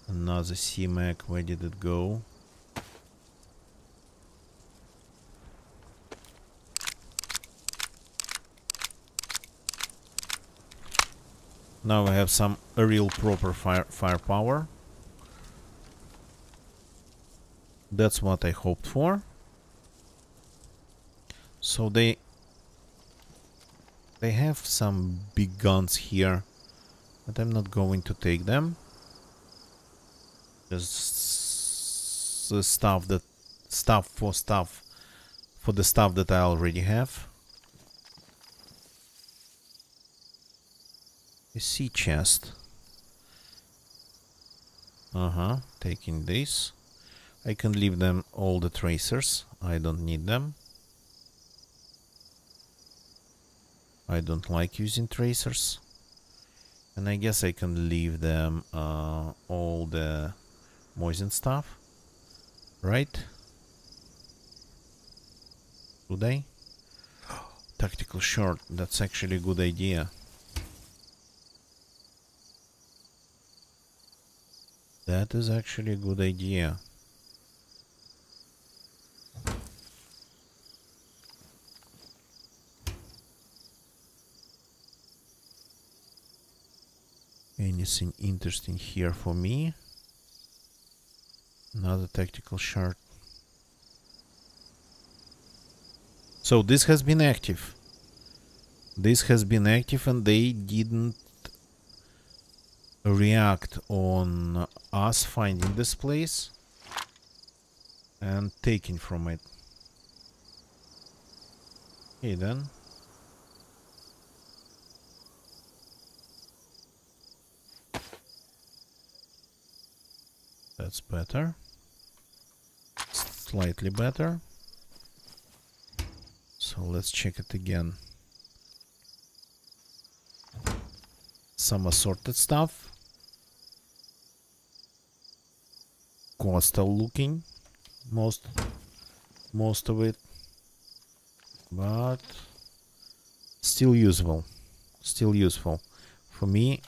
Speaker 1: Another C-Mac, where did it go? Now I have some real proper firepower. That's what I hoped for. So they have some big guns here, but I'm not going to take them. Just the stuff for the stuff that I already have. A sea chest. Taking this. I can leave them all the tracers. I don't need them. I don't like using tracers. And I guess I can leave them all the Mosin stuff. Right? Should I? Tactical short. That's actually a good idea. That is actually a good idea. Anything interesting here for me? Another tactical shard. So this has been active. This has been active and they didn't react on us finding this place and taking from it. Okay then. That's better. Slightly better. So let's check it again. Some assorted stuff. Coastal looking. Most of it. But still usable. Still useful. For me,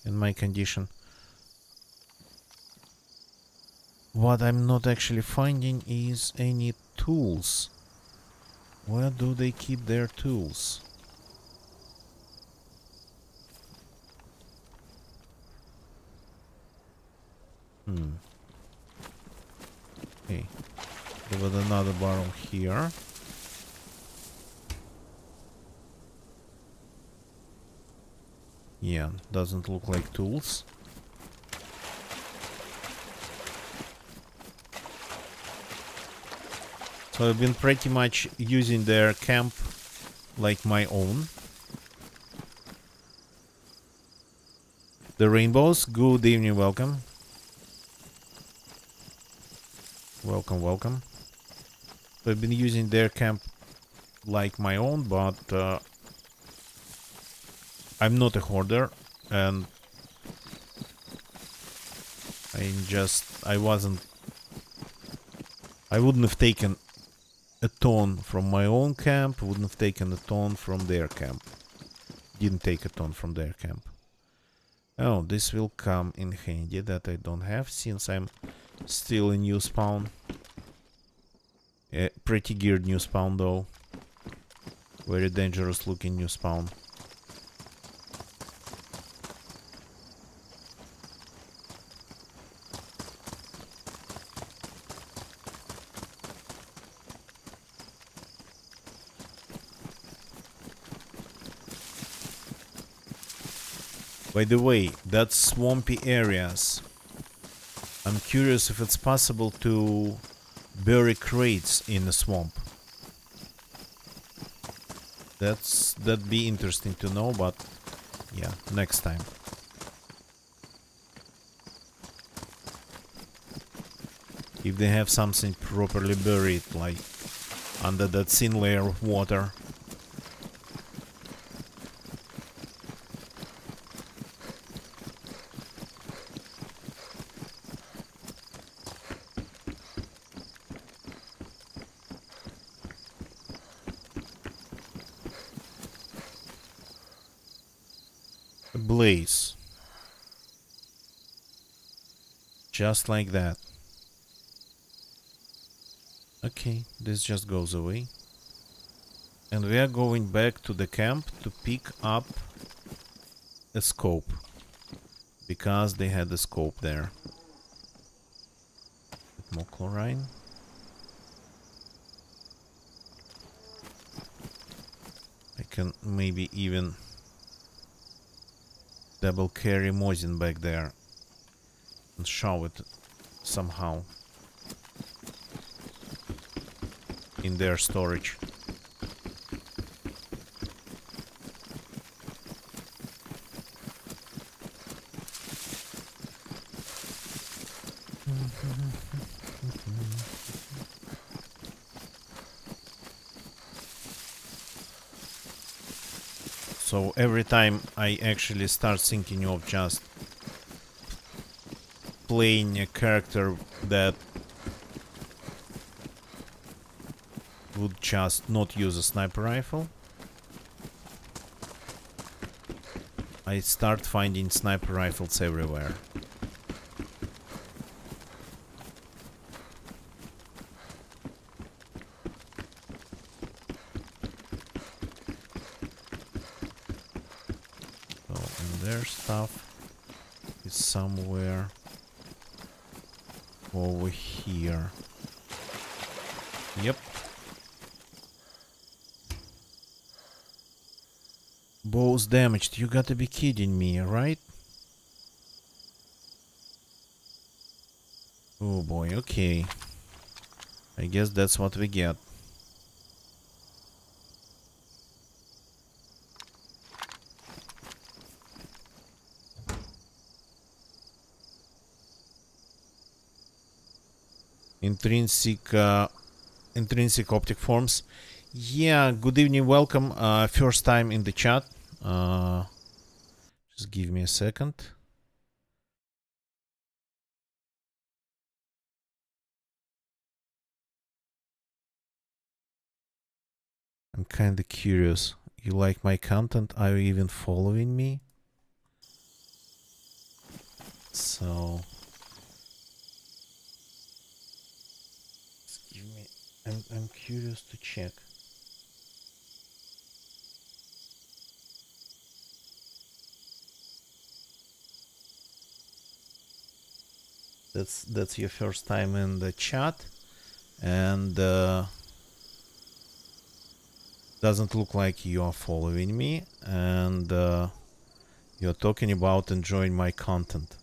Speaker 1: in my condition. What I'm not actually finding is any tools. Where do they keep their tools? Okay. There was another barrel here. Yeah, doesn't look like tools. So I've been pretty much using their camp like my own. The Rainbows, good evening, welcome. Welcome, welcome. So I've been using their camp like my own, but I'm not a hoarder, and I wouldn't have taken a ton from my own camp, wouldn't have taken a ton from their camp. Didn't take a ton from their camp. Oh, this will come in handy that I don't have, since I'm still in new spawn. Pretty geared new spawn though. Very dangerous looking new spawn. By the way, that's swampy areas. I'm curious if it's possible to bury crates in the swamp. That'd be interesting to know, but yeah, next time. If they have something properly buried, like under that thin layer of water. Blaze. Just like that. Okay, this just goes away. And we are going back to the camp to pick up a scope. Because they had a scope there. More chlorine. I can maybe even double carry Mosin back there and show it somehow in their storage. So every time I actually start thinking of just playing a character that would just not use a sniper rifle, I start finding sniper rifles everywhere. Their stuff is somewhere over here. Yep. Bow's damaged. You gotta be kidding me, right? Oh boy, okay. I guess that's what we get. Intrinsic optic forms. Yeah, good evening, welcome. First time in the chat. Just give me a second. I'm kinda curious. You like my content? Are you even following me? So give me. I'm curious to check. That's your first time in the chat, and doesn't look like you are following me, and you're talking about enjoying my content.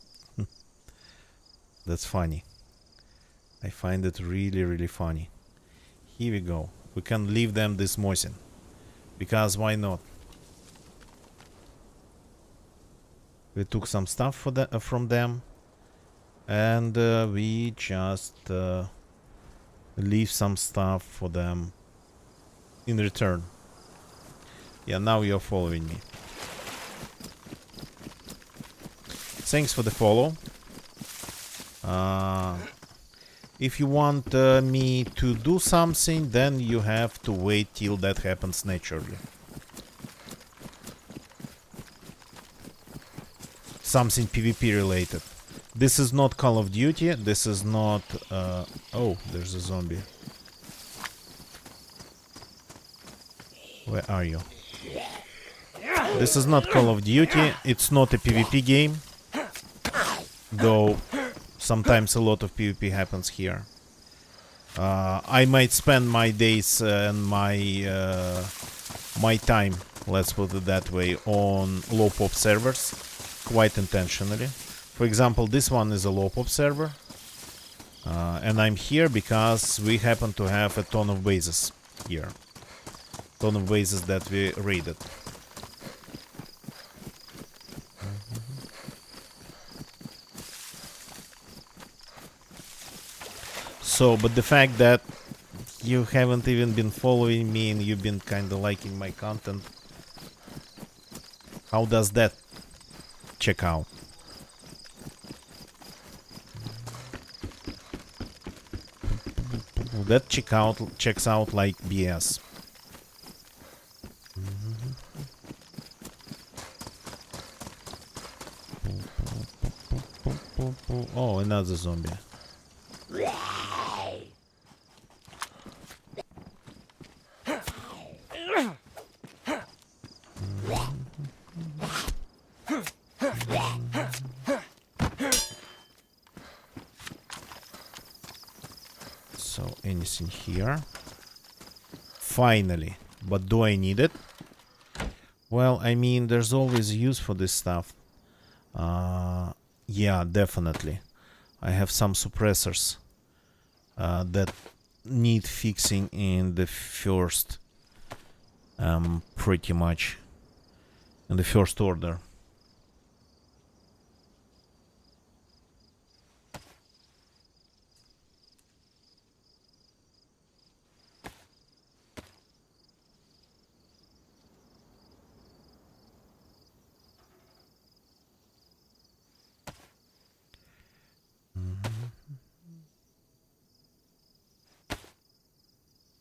Speaker 1: That's funny. I find it really, really funny. Here we go. We can leave them this Mosin. Because why not? We took some stuff from them. And we just leave some stuff for them in return. Yeah, now you're following me. Thanks for the follow. If you want me to do something, then you have to wait till that happens naturally. Something PvP related. This is not Call of Duty, this is not... oh, there's a zombie. Where are you? This is not Call of Duty. It's not a PvP game. Though sometimes a lot of PvP happens here. I might spend my days and my time, let's put it that way, on low pop servers quite intentionally. For example, this one is a low pop server. And I'm here because we happen to have a ton of bases here. Ton of bases that we raided. So, but the fact that you haven't even been following me and you've been kind of liking my content, how does that check out? That checks out like BS. Oh, another zombie. So, anything here? Finally. But do I need it? Well, I mean, there's always use for this stuff. Yeah, definitely. I have some suppressors that need fixing in the first, pretty much, in the first order.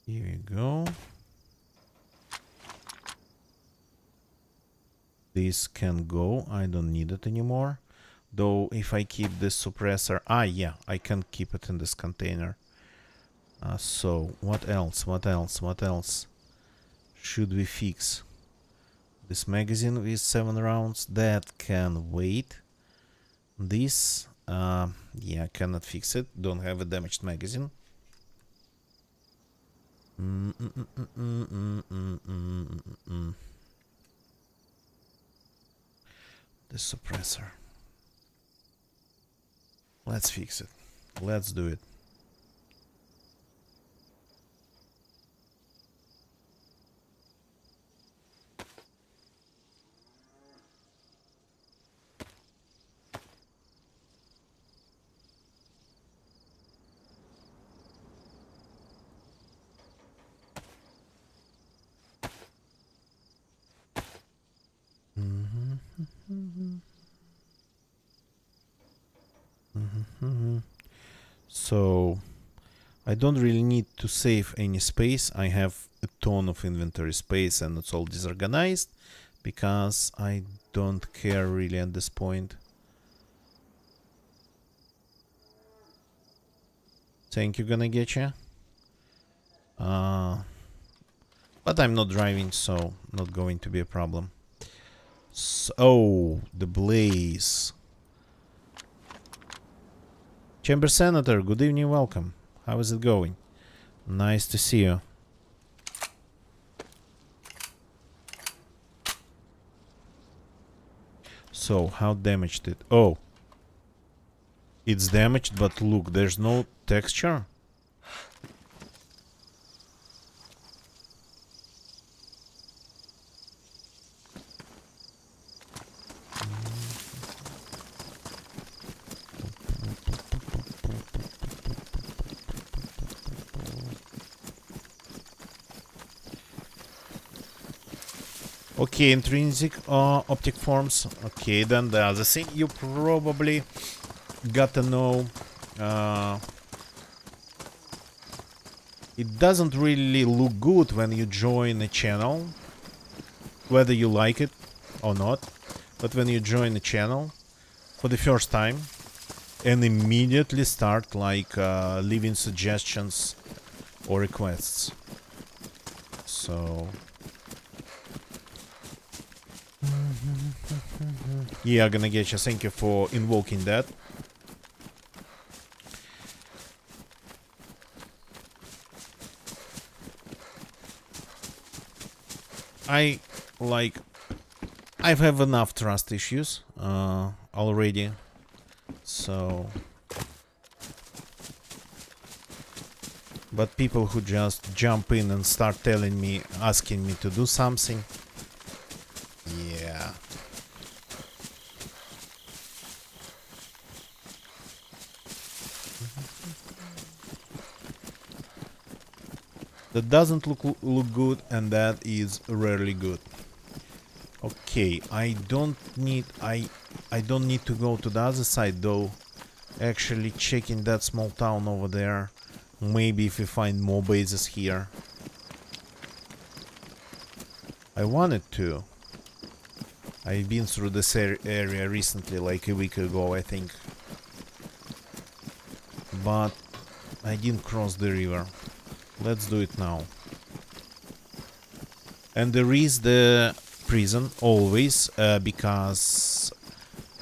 Speaker 1: Here we go. This can go. I don't need it anymore. Though if I keep this suppressor... Ah, yeah, I can keep it in this container. So, what else? What else? What else should we fix? This magazine with 7 rounds. That can wait. This... yeah, cannot fix it. Don't have a damaged magazine. The suppressor. Let's fix it. Let's do it. So, I don't really need to save any space. I have a ton of inventory space and it's all disorganized because I don't care really at this point. Thank you, gonna get you. But I'm not driving, so not going to be a problem. So, oh, the blaze. Chamber Senator, good evening, welcome. How is it going? Nice to see you. So, how damaged it? Oh. It's damaged, but look, there's no texture. Okay, intrinsic optic forms. Okay, then the other thing you probably gotta know. It doesn't really look good when you join a channel, whether you like it or not. But when you join a channel for the first time and immediately start like leaving suggestions or requests. So Yeah, gonna get you. Thank you for invoking that. I have enough trust issues already, so. But people who just jump in and start telling me, asking me to do something, yeah. That doesn't look good, and that is rarely good. Okay, I don't need to go to the other side though. Actually checking that small town over there. Maybe if we find more bases here. I wanted to. I've been through this area recently, like a week ago, I think. But I didn't cross the river. Let's do it now. And there is the prison, always, because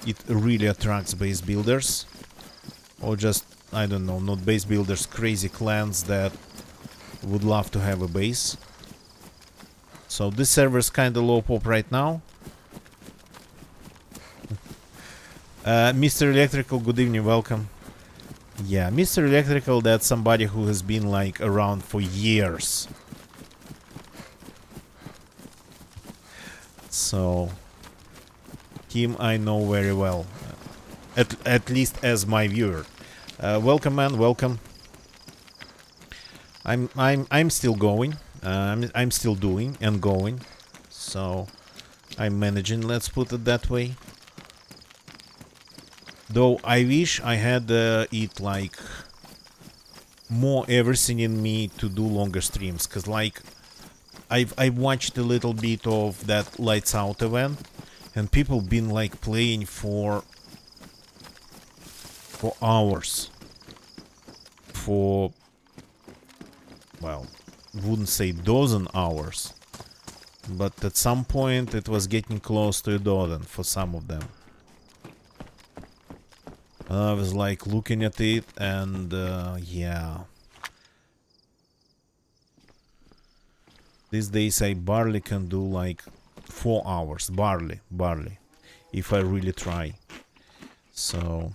Speaker 1: it really attracts base builders. Or just, I don't know, not base builders, crazy clans that would love to have a base. So this server is kinda low pop right now. Mr. Electrical, good evening, welcome. Yeah, Mr. Electrical, that's somebody who has been like around for years. So him I know very well. At least as my viewer. Welcome, man, welcome. I'm still going. I'm still doing and going. So I'm managing, let's put it that way. Though I wish I had it like more everything in me to do longer streams, cause like I watched a little bit of that Lights Out event, and people been like playing for hours. For, well, wouldn't say dozen hours, but at some point it was getting close to a dozen for some of them. I was like looking at it and yeah. These days I barely can do like 4 hours, barely, if I really try. So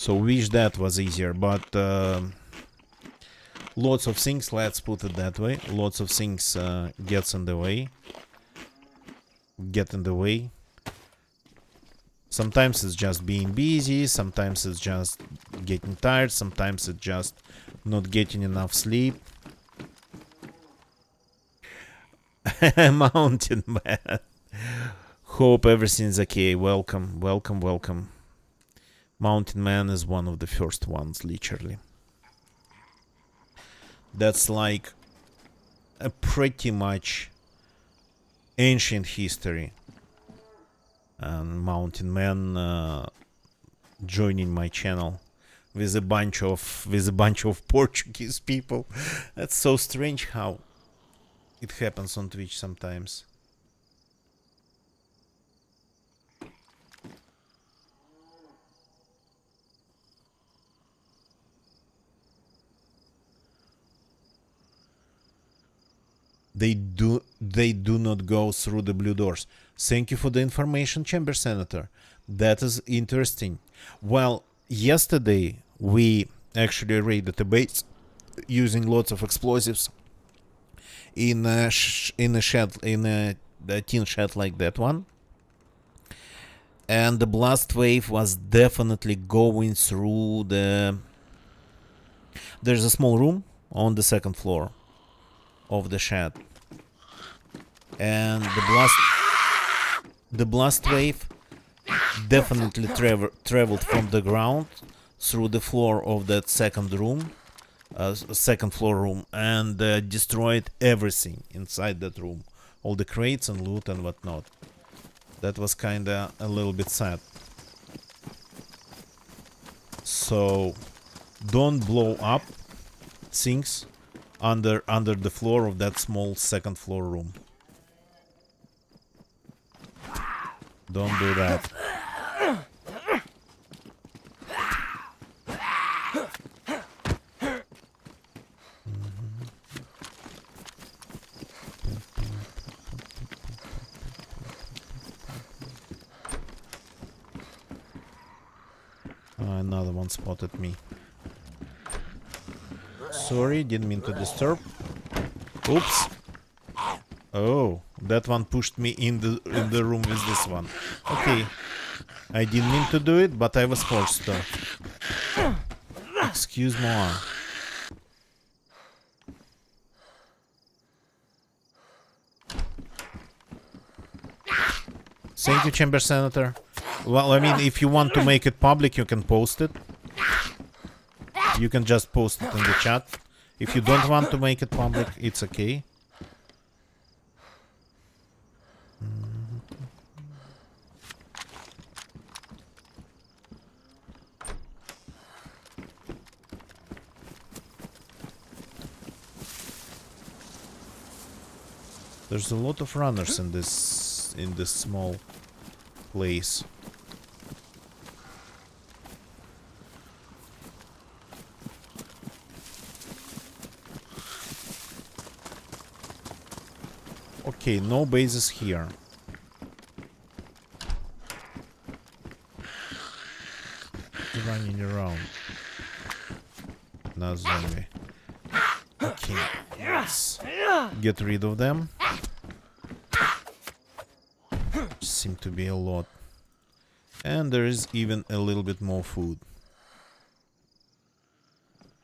Speaker 1: wish that was easier, but lots of things, let's put it that way, lots of things get in the way. Sometimes it's just being busy, sometimes it's just getting tired, sometimes it's just not getting enough sleep. Mountain Man. Hope everything's okay. Welcome, welcome, welcome. Mountain Man is one of the first ones, literally. That's like a pretty much ancient history. And Mountain Man joining my channel with a bunch of Portuguese people. That's so strange how it happens on Twitch sometimes. They do not go through the blue doors. Thank you for the information, Chamber Senator. That is interesting. Well, yesterday we actually raided a base using lots of explosives in a tin shed like that one. And the blast wave was definitely going through the... There's a small room on the second floor of the shed, and the blast wave definitely traveled from the ground through the floor of that second floor room, and destroyed everything inside that room, all the crates and loot and whatnot. That was kinda a little bit sad. So don't blow up things under the floor of that small second floor room. Don't do that. Another one spotted me. Sorry, didn't mean to disturb. Oops. Oh, that one pushed me in the room with this one. Okay. I didn't mean to do it, but I was forced to. Excuse me. Thank you, Chamber Senator. Well, I mean, if you want to make it public, you can post it. You can just post it in the chat. If you don't want to make it public, it's okay. There's a lot of runners in this small place. Okay, no bases here. Running around. Not zombie. Okay, let's get rid of them. Seem to be a lot. And there is even a little bit more food.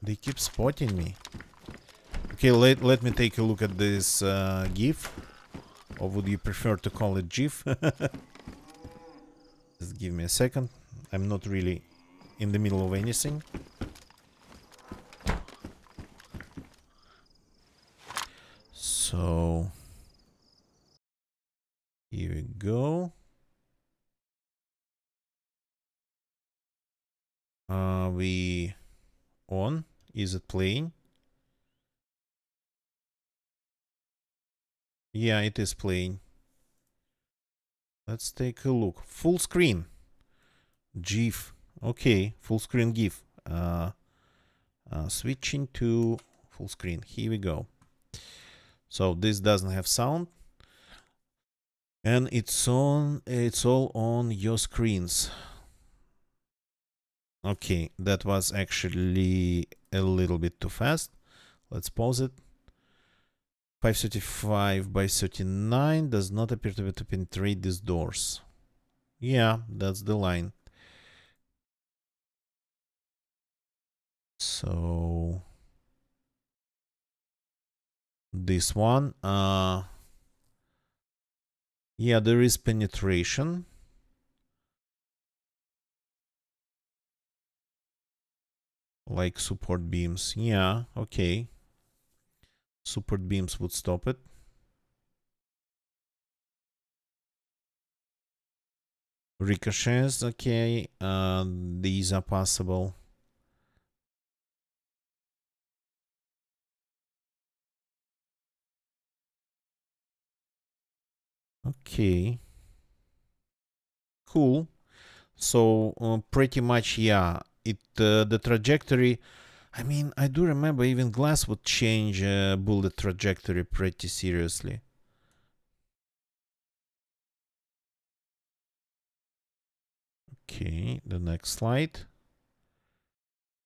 Speaker 1: They keep spotting me. Okay, let me take a look at this GIF. Or would you prefer to call it GIF? Just give me a second. I'm not really in the middle of anything. So here we go. We on? Is it playing? Yeah, it is playing. Let's take a look. Full screen. GIF. Okay, full screen GIF. Switching to full screen. Here we go. So this doesn't have sound. And it's all on your screens. Okay, that was actually a little bit too fast. Let's pause it. 535 by 39 does not appear to penetrate these doors. Yeah, that's the line. So this one, yeah, there is penetration. Like support beams. Yeah, okay. Support beams would stop it. Ricochets, okay. These are possible. Okay. Cool. So pretty much, yeah. The trajectory. I mean, I do remember even glass would change bullet trajectory pretty seriously. Okay, the next slide.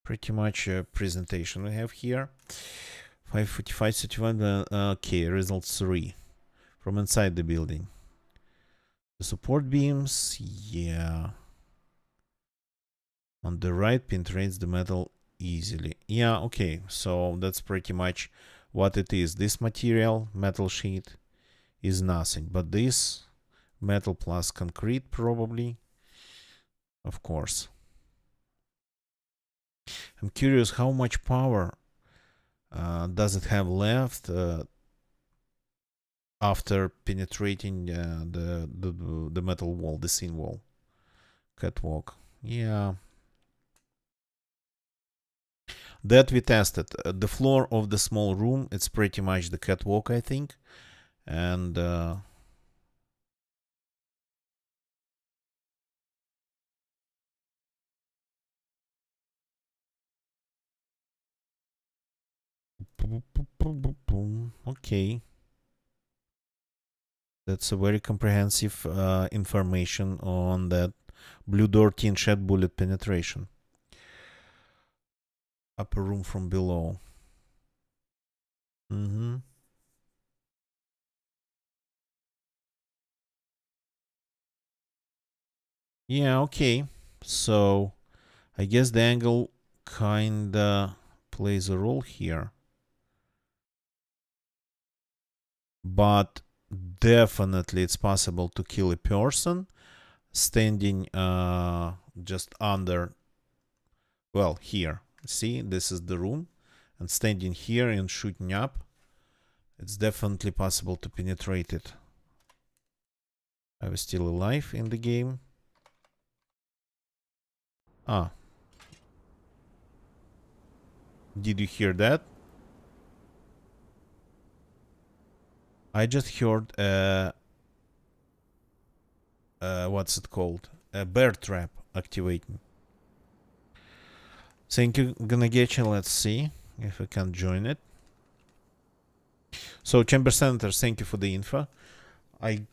Speaker 1: Pretty much a presentation we have here. 545, 31. Okay, result 3 from inside the building. The support beams, yeah. On the right, penetrates the metal easily. Yeah, okay, so that's pretty much what it is. This material, metal sheet, is nothing. But this, metal plus concrete, probably. Of course. I'm curious how much power does it have left after penetrating the metal wall, the thin wall. Catwalk. Yeah. That we tested. The floor of the small room, it's pretty much the catwalk, I think. And Okay. That's a very comprehensive information on that blue door tin shed bullet penetration. Upper room from below. Mm-hmm. Yeah, okay. So I guess the angle kinda plays a role here. But definitely it's possible to kill a person standing just under, well, here. See, this is the room, and standing here and shooting up, it's definitely possible to penetrate it. I was still alive in the game. Ah. Did you hear that? I just heard what's it called? A bear trap activating. Thank you, Ganagecha. Let's see if I can join it. So, Chamber Senator, thank you for the info. I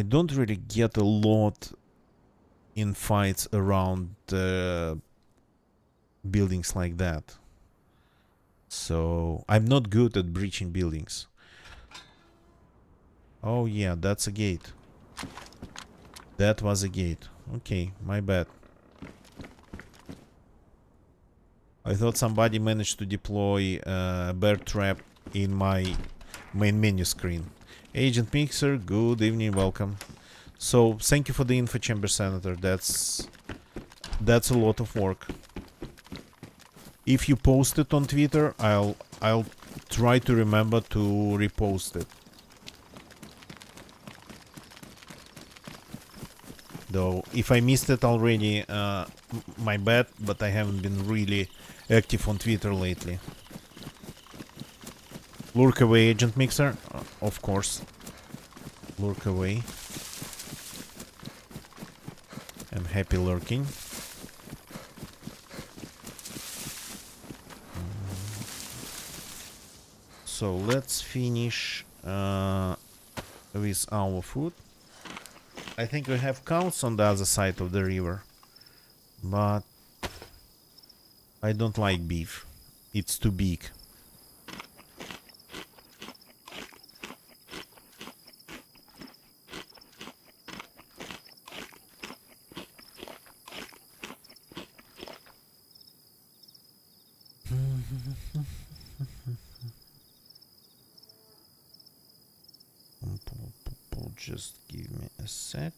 Speaker 1: don't really get a lot in fights around buildings like that. So, I'm not good at breaching buildings. Oh yeah, that's a gate. That was a gate. Okay, my bad. I thought somebody managed to deploy a bear trap in my main menu screen. Agent Mixer, good evening, welcome. So, thank you for the info, Chamber Senator. That's a lot of work. If you post it on Twitter, I'll try to remember to repost it. Though, if I missed it already, my bad, but I haven't been really active on Twitter lately. Lurk away, Agent Mixer. Of course. Lurk away. I'm happy lurking. So let's finish with our food. I think we have cows on the other side of the river, but I don't like beef. It's too big. Just give me a sec.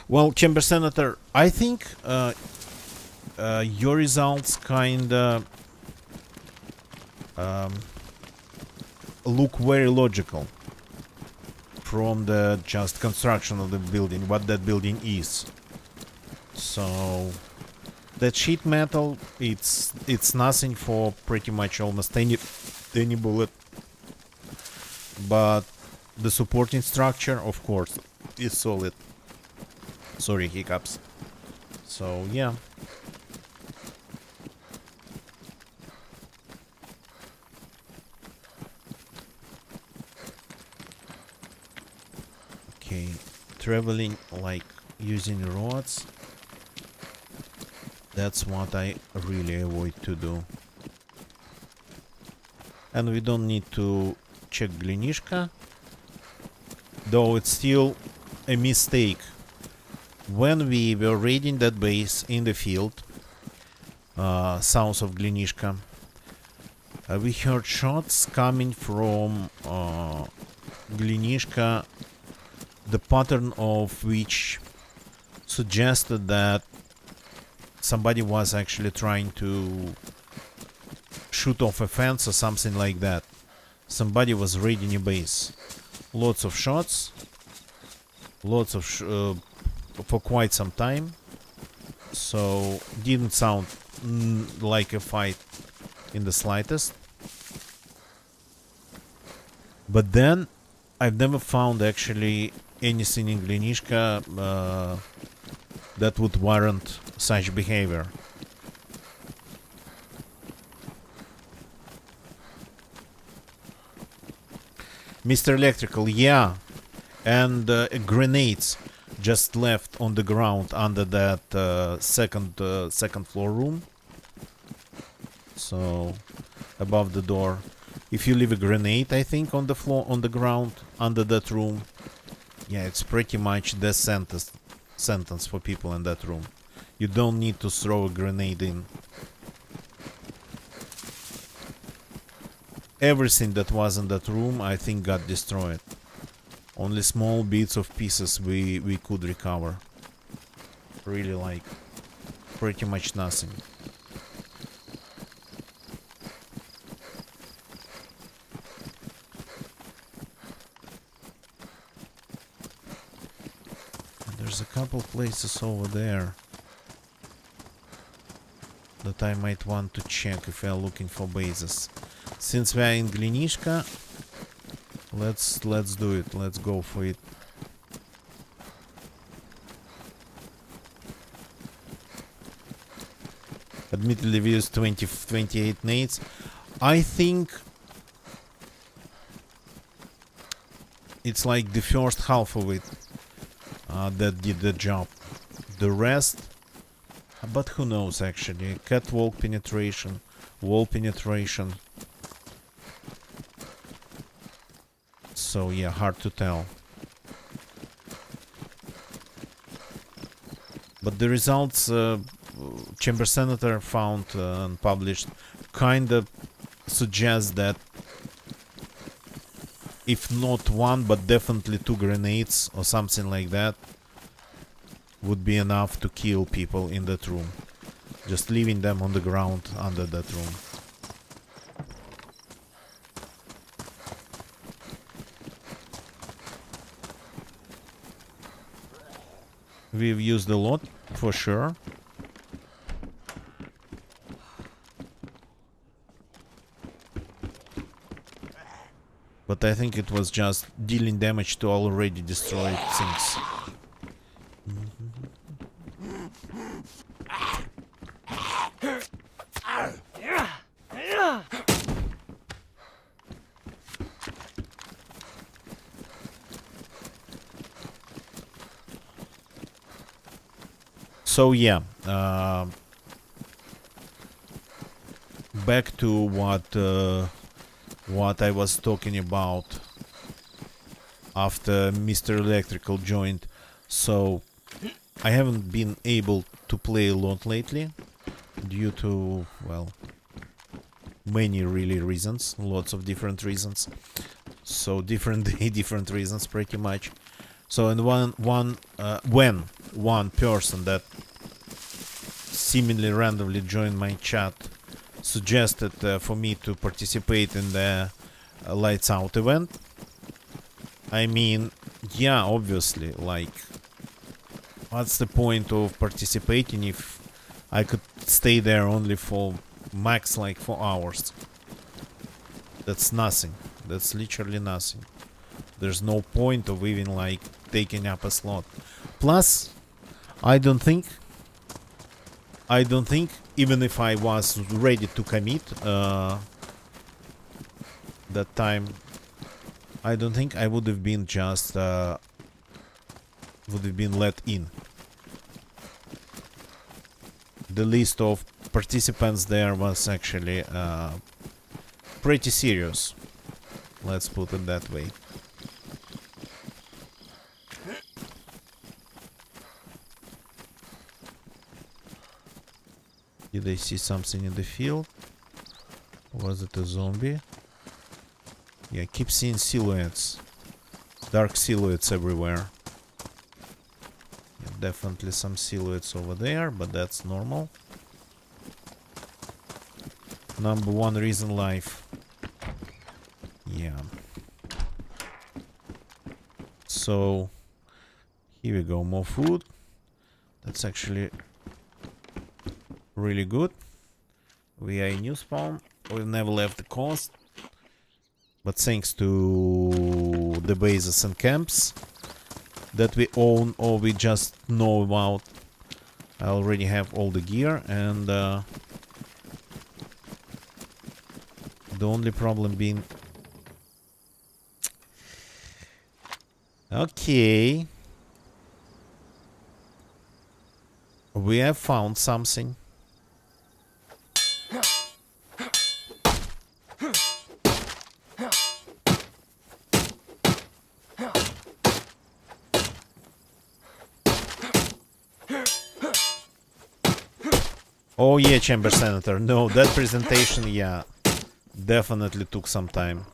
Speaker 1: Well, Chamber Senator, I think your results kinda look very logical from the just construction of the building, what that building is. So that sheet metal, it's nothing for pretty much almost any bullet, but the supporting structure, of course, is solid. Sorry, hiccups. So yeah. Okay, traveling like using rods, that's what I really avoid to do. And we don't need to check Glinishka, though it's still a mistake. When we were raiding that base in the field, south of Glinishka, we heard shots coming from Glinishka, the pattern of which suggested that somebody was actually trying to shoot off a fence or something like that. Somebody was raiding a base. Lots of shots. Lots of for quite some time. So didn't sound like a fight in the slightest. But then I've never found actually anything in Glinishka that would warrant such behavior. Mr. Electrical, yeah, and grenades just left on the ground under that second floor room. So above the door. If you leave a grenade, I think, on the floor, on the ground, under that room, yeah, it's pretty much the sentence for people in that room. You don't need to throw a grenade in. Everything that was in that room, I think, got destroyed. Only small bits of pieces we could recover. Really, like, pretty much nothing. There's a couple places over there that I might want to check if we are looking for bases. Since we are in Glinishka, let's do it. Let's go for it. Admittedly, we use 28 nades. I think it's like the first half of it that did the job. The rest, but who knows actually. Catwalk penetration, wall penetration. So yeah, hard to tell. But the results Chamber Senator found and published kind of suggest that if not one, but definitely 2 grenades or something like that would be enough to kill people in that room. Just leaving them on the ground under that room. We've used a lot, for sure. But I think it was just dealing damage to already destroyed things. So yeah, back to what I was talking about after Mr. Electrical joined. So I haven't been able to play a lot lately due to, well, many really reasons, lots of different reasons. So different reasons pretty much. So and when one person that seemingly randomly joined my chat suggested for me to participate in the Lights Out event, I mean, yeah, obviously, like, what's the point of participating if I could stay there only for max like 4 hours? That's nothing. That's literally nothing. There's no point of even like taking up a slot. Plus, I don't think even if I was ready to commit that time, I don't think I would have been just let in. The list of participants there was actually pretty serious. Let's put it that way. Did I see something in the field? Was it a zombie? Yeah, I keep seeing silhouettes. Dark silhouettes everywhere. Yeah, definitely some silhouettes over there, but that's normal. Number 1 reason life. Yeah. So, here we go, more food. That's actually really good. We are a new spawn. We've never left the coast. But thanks to the bases and camps that we own or we just know about, I already have all the gear, and the only problem being... Okay. We have found something. Oh yeah, Chamber Senator. No, that presentation, yeah, definitely took some time.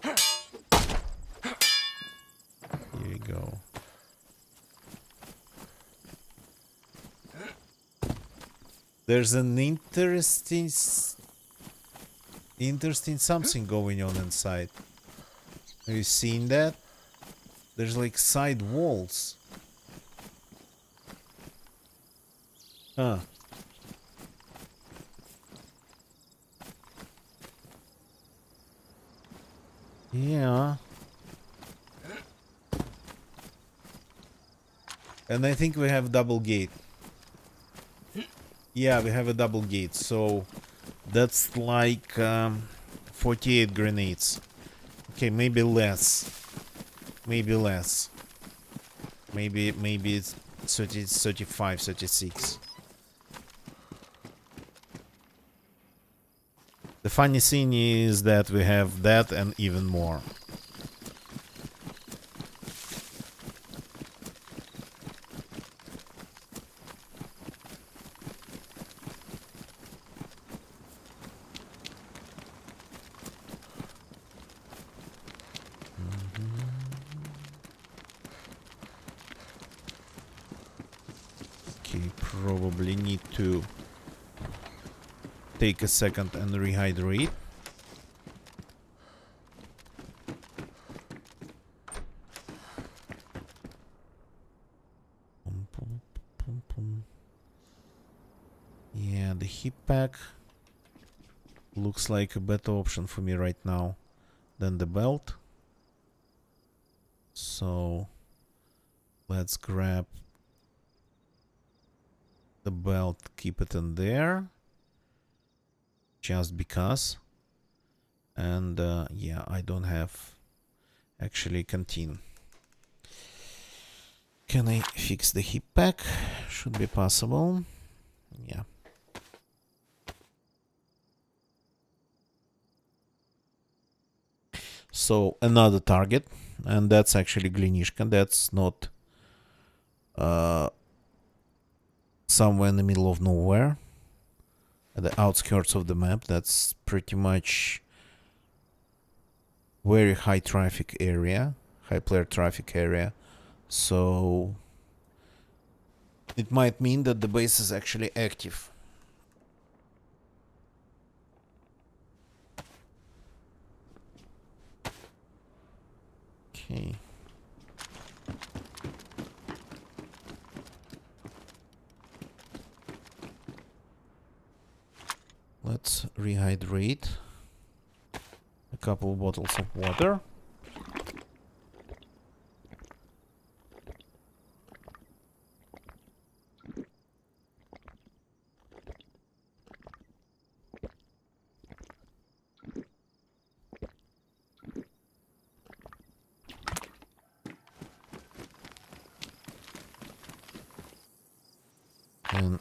Speaker 1: Here we go. There's an interesting something going on inside. Have you seen that? There's like side walls. Huh. Yeah. And I think we have double gate. Yeah, we have a double gate, so that's like 48 grenades. Okay, maybe less. Maybe less. Maybe it's 30, 35, 36. The funny thing is that we have that and even more. Okay, probably need to take a second and rehydrate. Yeah, the heat pack looks like a better option for me right now than the belt. So let's grab the belt, keep it in there. Just because. And yeah, I don't have actually canteen. Can I fix the heat pack? Should be possible. Yeah. So another target, and that's actually Glinishka. That's not somewhere in the middle of nowhere. At the outskirts of the map. That's pretty much very high traffic area, high player traffic area. So it might mean that the base is actually active. Okay. Let's rehydrate a couple bottles of water. And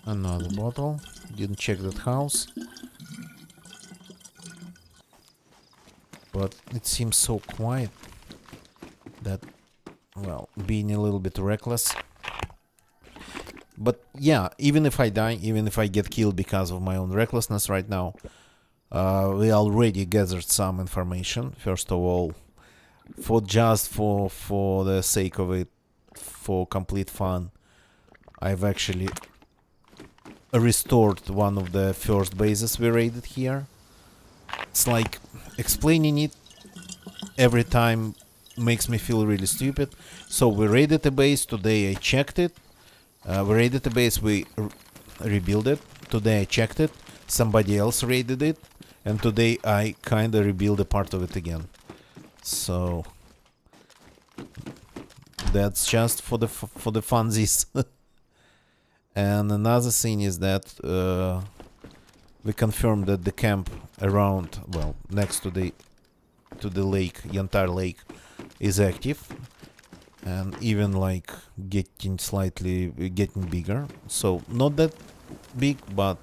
Speaker 1: another bottle. Didn't check that house. But it seems so quiet that, well, being a little bit reckless. But yeah, even if I die, even if I get killed because of my own recklessness right now, we already gathered some information. First of all, for the sake of it, for complete fun, I've actually restored one of the first bases we raided here. It's like explaining it every time makes me feel really stupid. So we raided a base today. I checked it. We raided the base, we rebuilt it. Today I checked it, somebody else raided it, and today I kinda rebuild a part of it again. So that's just for the funsies. And another thing is that we confirmed that the camp around, well, next to the lake, Yantar Lake, is active, and even like getting bigger. So not that big, but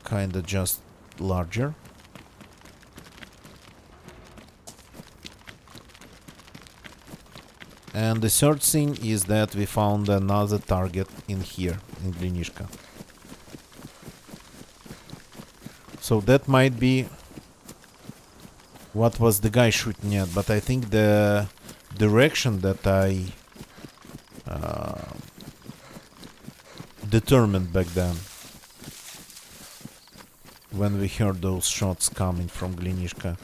Speaker 1: kinda just larger. And the third thing is that we found another target in here, in Glinishka. So that might be what was the guy shooting at, but I think the direction that I determined back then, when we heard those shots coming from Glinishka,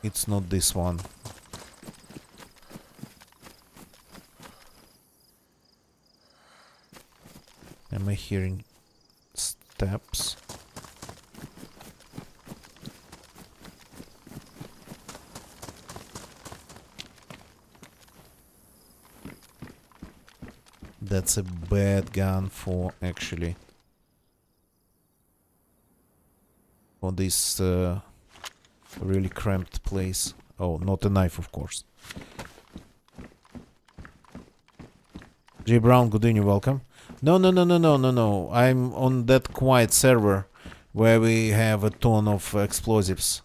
Speaker 1: it's not this one. Am I hearing steps? That's a bad gun for actually for this really cramped place. Oh, not a knife, of course. J Brown, good evening, welcome. No. I'm on that quiet server where we have a ton of explosives.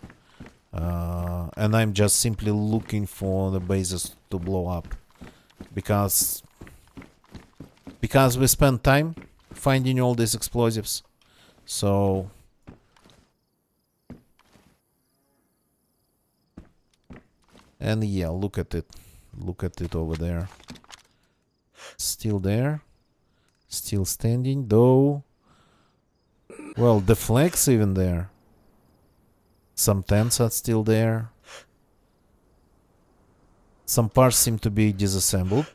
Speaker 1: And I'm just simply looking for the bases to blow up. Because we spent time finding all these explosives. So and yeah, look at it. Look at it over there. Still there. Still standing, though. Well, the flag's even there. Some tents are still there. Some parts seem to be disassembled.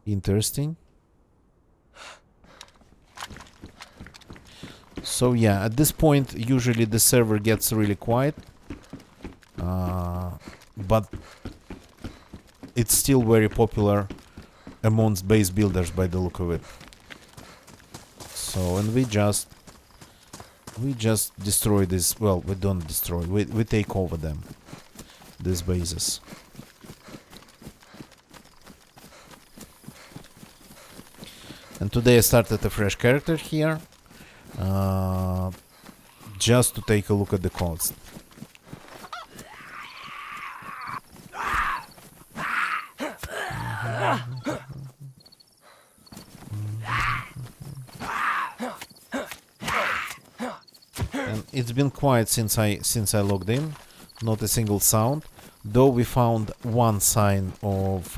Speaker 1: Interesting. So yeah, at this point, usually the server gets really quiet. But it's still very popular amongst base builders by the look of it. So, and we just destroy this. Well, we don't destroy, we take over them, these bases. And today I started a fresh character here, just to take a look at the cost. And it's been quiet since I logged in, not a single sound. Though we found one sign of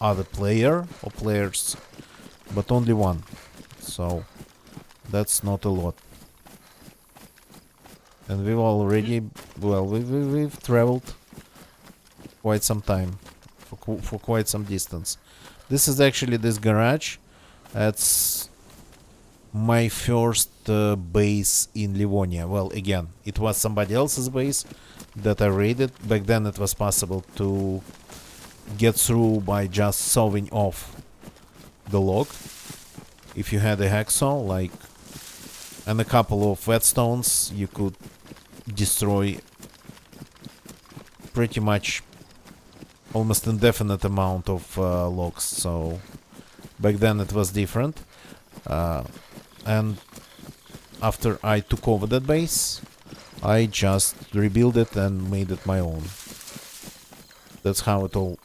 Speaker 1: other player or players, but only one. So that's not a lot. And we've already, well, we've traveled quite some time, for quite some distance. This is actually this garage. That's my first base in Livonia. Well, again, it was somebody else's base that I raided. Back then it was possible to get through by just sawing off the log. If you had a hacksaw, like, and a couple of whetstones, you could destroy pretty much almost indefinite amount of logs. So back then it was different. And after I took over that base, I just rebuilt it and made it my own. That's how it all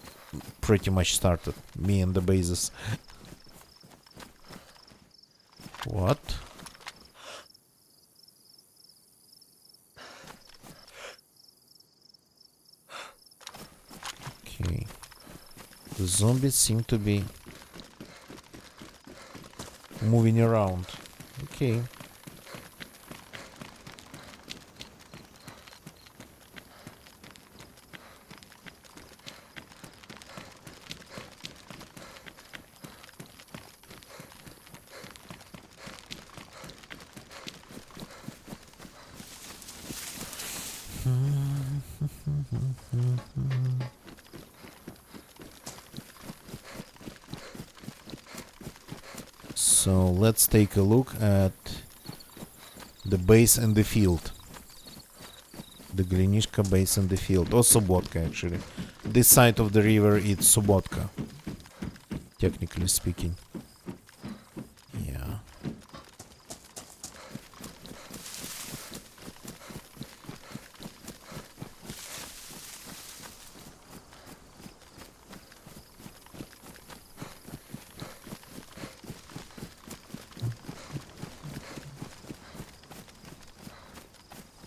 Speaker 1: pretty much started, me and the bases. What? Okay. The zombies seem to be moving around. Okay. So let's take a look at the base and the field. The Glinishka base and the field. Or Sobotka, actually. This side of the river is Sobotka, technically speaking. Yeah.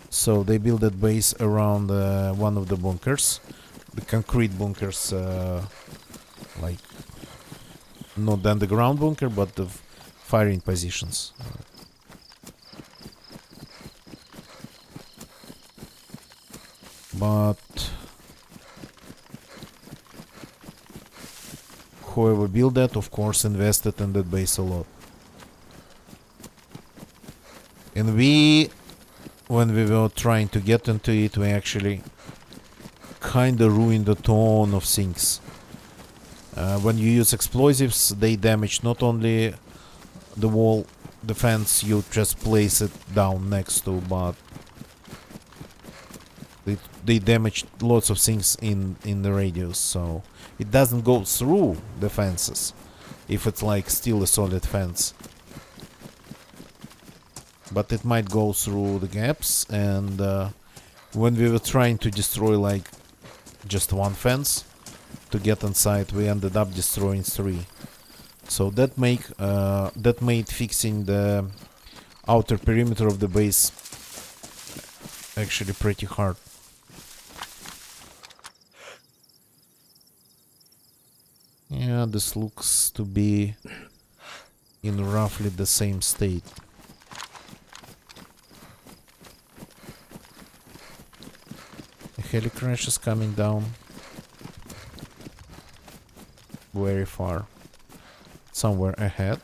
Speaker 1: So they built that base around one of the bunkers, the concrete bunkers, like not the underground bunker, but the firing positions. But whoever built that, of course, invested in that base a lot. And when we were trying to get into it, we actually kinda ruined the tone of things. When you use explosives, they damage not only the wall, the fence you just place it down next to, but they damage lots of things in the radius, so it doesn't go through the fences if it's like still a solid fence. But it might go through the gaps, and when we were trying to destroy like just one fence to get inside, we ended up destroying 3. So that made fixing the outer perimeter of the base actually pretty hard. Yeah, this looks to be in roughly the same state. A heli crash is coming down very far, somewhere ahead.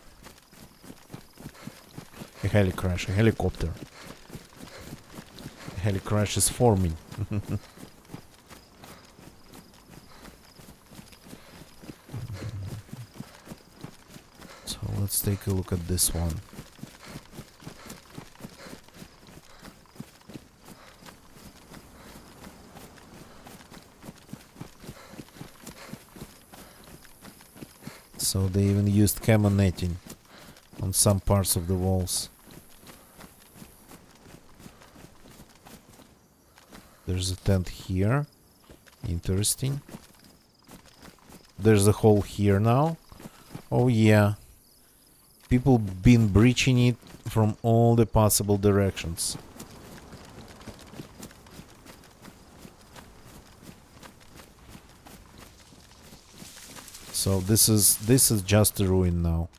Speaker 1: A heli crash, a helicopter. A heli crash is forming. So let's take a look at this one. So they even used camo netting on some parts of the walls. There's a tent here. Interesting. There's a hole here now. Oh yeah. People been breaching it from all the possible directions. So this is just a ruin now.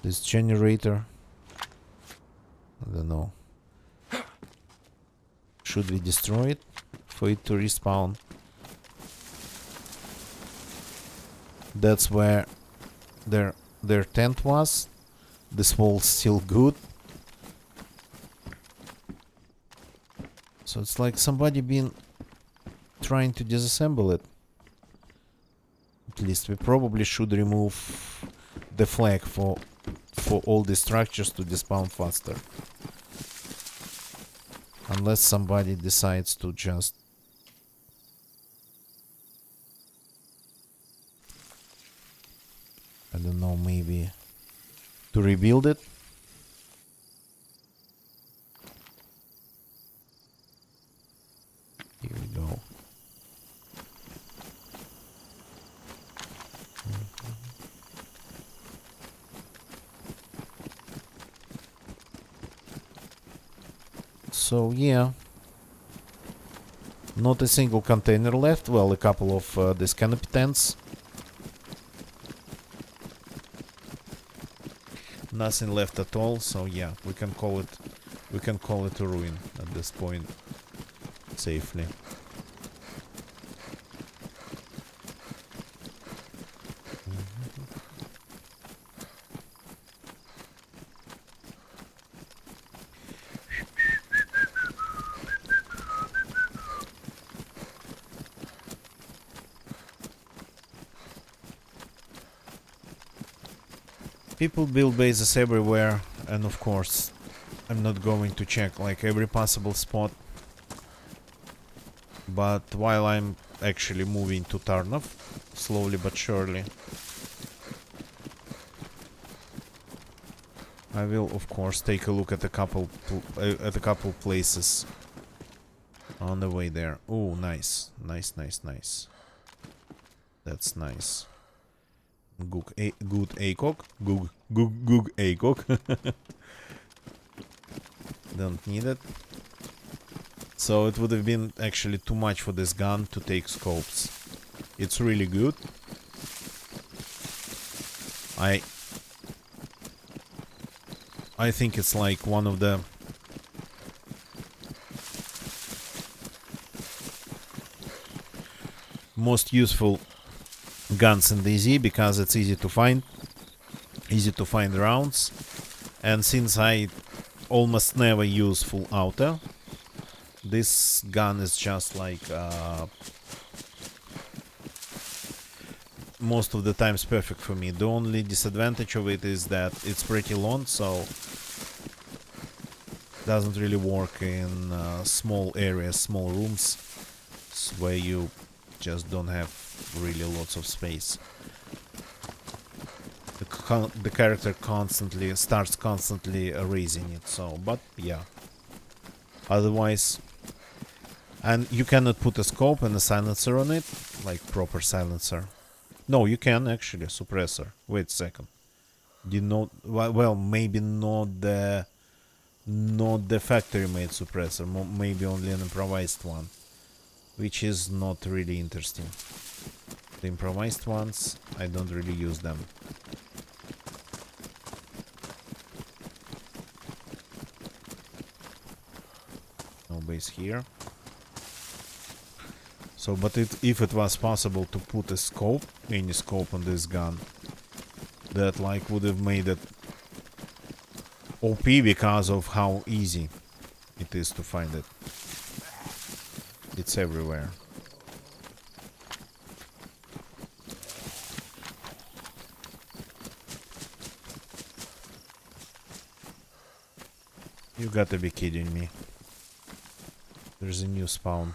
Speaker 1: This generator, I don't know. Should we destroy it for it to respawn? That's where their tent was. This wall's still good. So it's like somebody been trying to disassemble it. At least we probably should remove the flag for all the structures to despawn faster. Unless somebody decides to just I don't know, maybe to rebuild it. Here we go. So yeah, not a single container left. Well, a couple of these canopy tents. Nothing left at all. So yeah, we can call it a ruin at this point safely. People build bases everywhere, and of course, I'm not going to check like every possible spot. But while I'm actually moving to Tarnov, slowly but surely, I will of course take a look at a couple places on the way there. Oh, nice, nice, nice, nice. That's nice. Good ACOG. Good ACOG. Don't need it. So it would have been actually too much for this gun to take scopes. It's really good. I think it's like one of the most useful guns in DayZ because it's easy to find rounds, and since I almost never use full auto, this gun is just like most of the times perfect for me. The only disadvantage of it is that it's pretty long, so doesn't really work in small areas, small rooms where you just don't have really lots of space. The character starts constantly erasing it, so, but yeah. Otherwise, and you cannot put a scope and a silencer on it, like proper silencer. No, you can actually, suppressor. Wait a second. Did not, well, maybe not the factory made suppressor, maybe only an improvised one, which is not really interesting. The improvised ones, I don't really use them. No base here. So, but if it was possible to put a scope, any scope on this gun, that like would have made it OP because of how easy it is to find it. It's everywhere. You gotta be kidding me. There's a new spawn.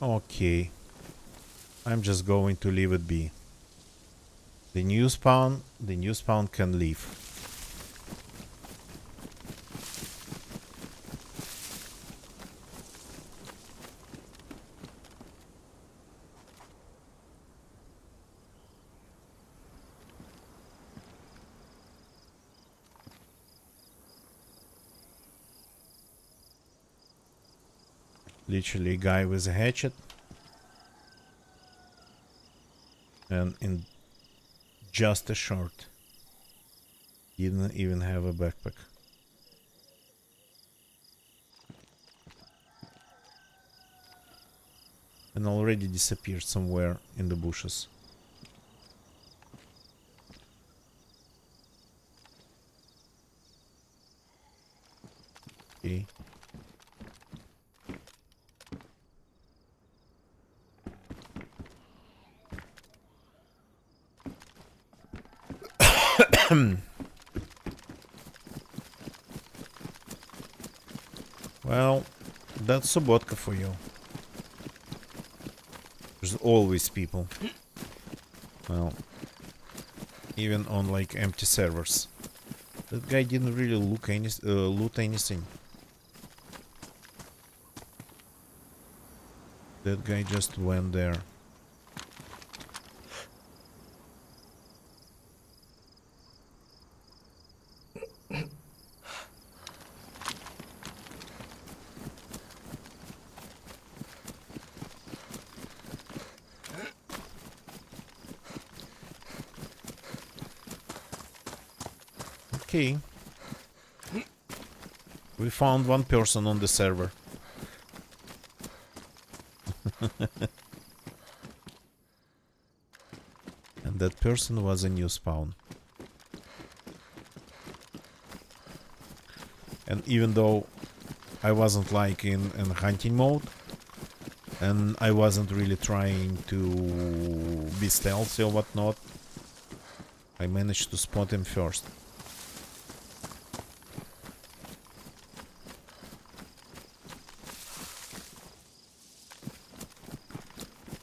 Speaker 1: Okay. I'm just going to leave it be. The new spawn can leave. Literally a guy with a hatchet. And in just a short. Didn't even have a backpack. And already disappeared somewhere in the bushes. Okay. Well, that's Sobotka for you. There's always people. Well, even on like empty servers. That guy didn't really loot anything. That guy just went there. Okay. We found one person on the server. And that person was a new spawn. And even though I wasn't like in hunting mode, and I wasn't really trying to be stealthy or whatnot. I managed to spot him first.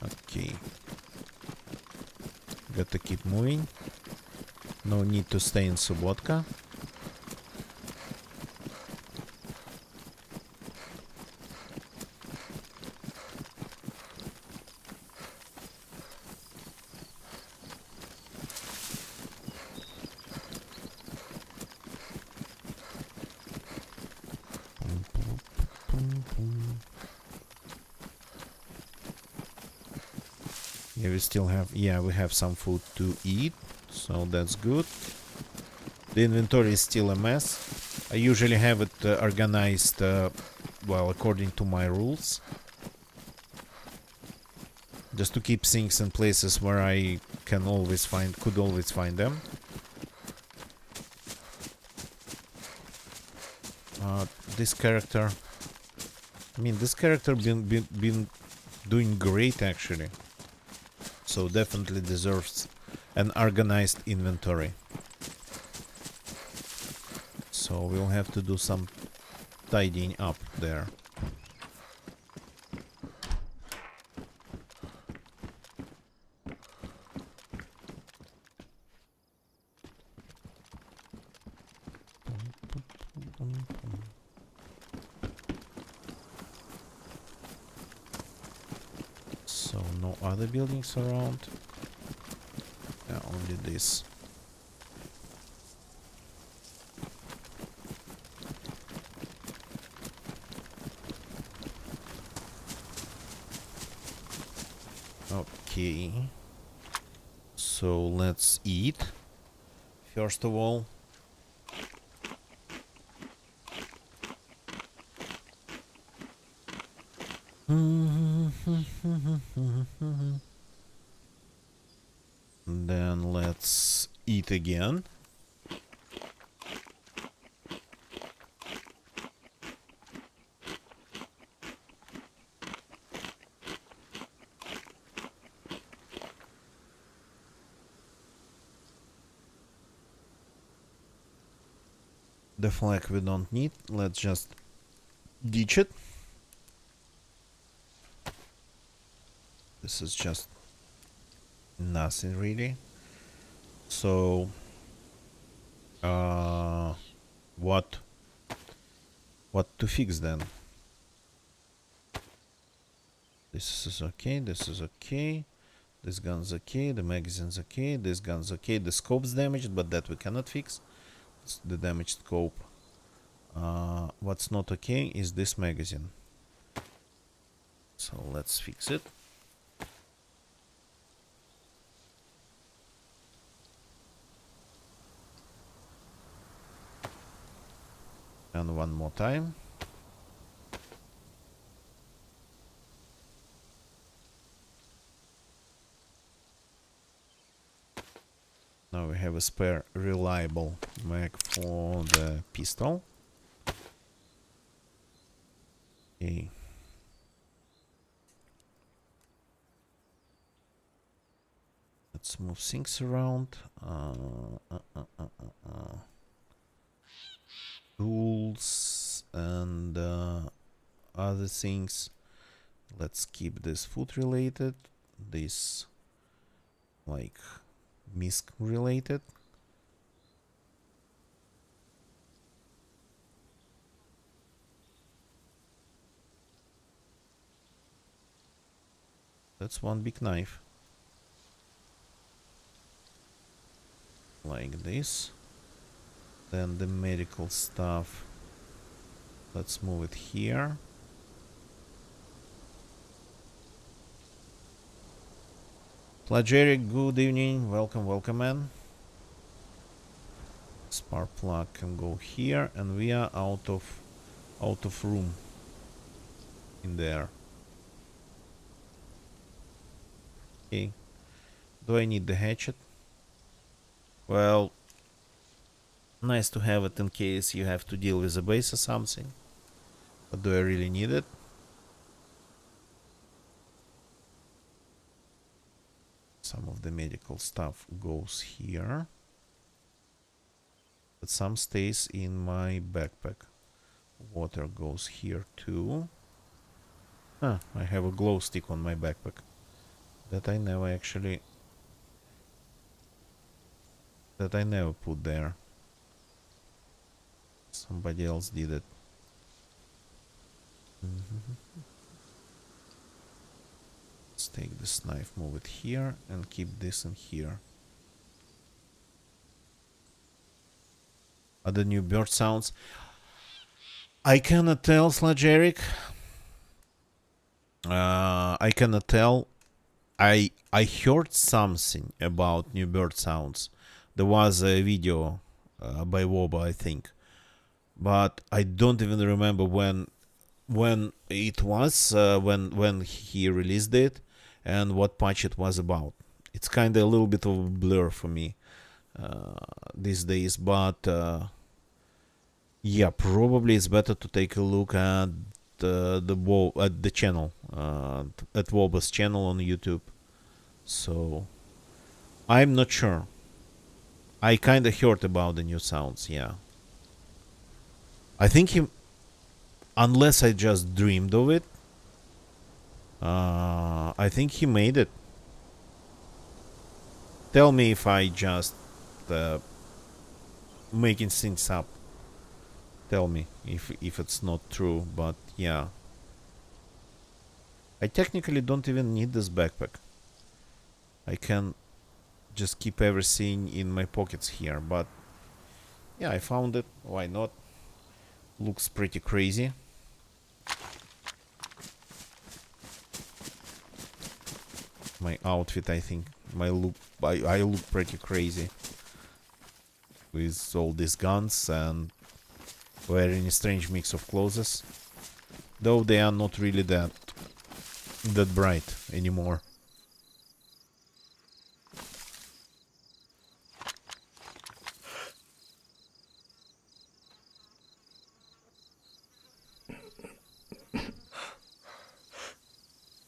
Speaker 1: Okay. Got to keep moving. No need to stay in Subotka. Yeah, we still have, we have some food to eat, so that's good. The inventory is still a mess. I usually have it organized, well, according to my rules. Just to keep things in places where I could always find them. This character, this character been doing great actually. So definitely deserves an organized inventory. So we'll have to do some tidying up there. So no other buildings around. Yeah, only this. Okay. So let's eat. First of all. Then let's eat again. The flag we don't need. Let's just ditch it. This is just nothing really. So what to fix then? This is okay, this is okay. This gun's okay, the magazine's okay, this gun's okay. The scope's damaged, but that we cannot fix. It's the damaged scope. What's not okay is this magazine. So let's fix it. And one more time. Now we have a spare reliable mag for the pistol. Okay. Let's move things around. Tools and other things. Let's keep this food related. This like misc related. That's one big knife. Like this. Then the medical stuff. Let's move it here. Plageric, good evening. Welcome, welcome, man. Spark plug can go here, and we are out of room in there. Okay. Do I need the hatchet? Well, nice to have it in case you have to deal with a base or something. But do I really need it? Some of the medical stuff goes here, but some stays in my backpack. Water goes here too. I have a glow stick on my backpack that I never put there. Somebody else did it. Let's take this knife, move it here, and keep this in here. Other new bird sounds. I cannot tell, Sludge Eric. I cannot tell. I heard something about new bird sounds. There was a video by Woba, I think, but I don't even remember when it was, when he released it, and what patch it was about. It's kind of a little bit of a blur for me these days, but yeah, probably it's better to take a look at the channel, at Woba's channel on YouTube. So I'm not sure. I kind of heard about the new sounds. Yeah, I think he, unless I just dreamed of it, I think he made it. Tell me if I just making things up. Tell me if it's not true, but yeah. I technically don't even need this backpack. I can just keep everything in my pockets here, but yeah, I found it. Why not? Looks pretty crazy. My outfit, I think, I look pretty crazy with all these guns and wearing a strange mix of clothes, though they are not really that bright anymore.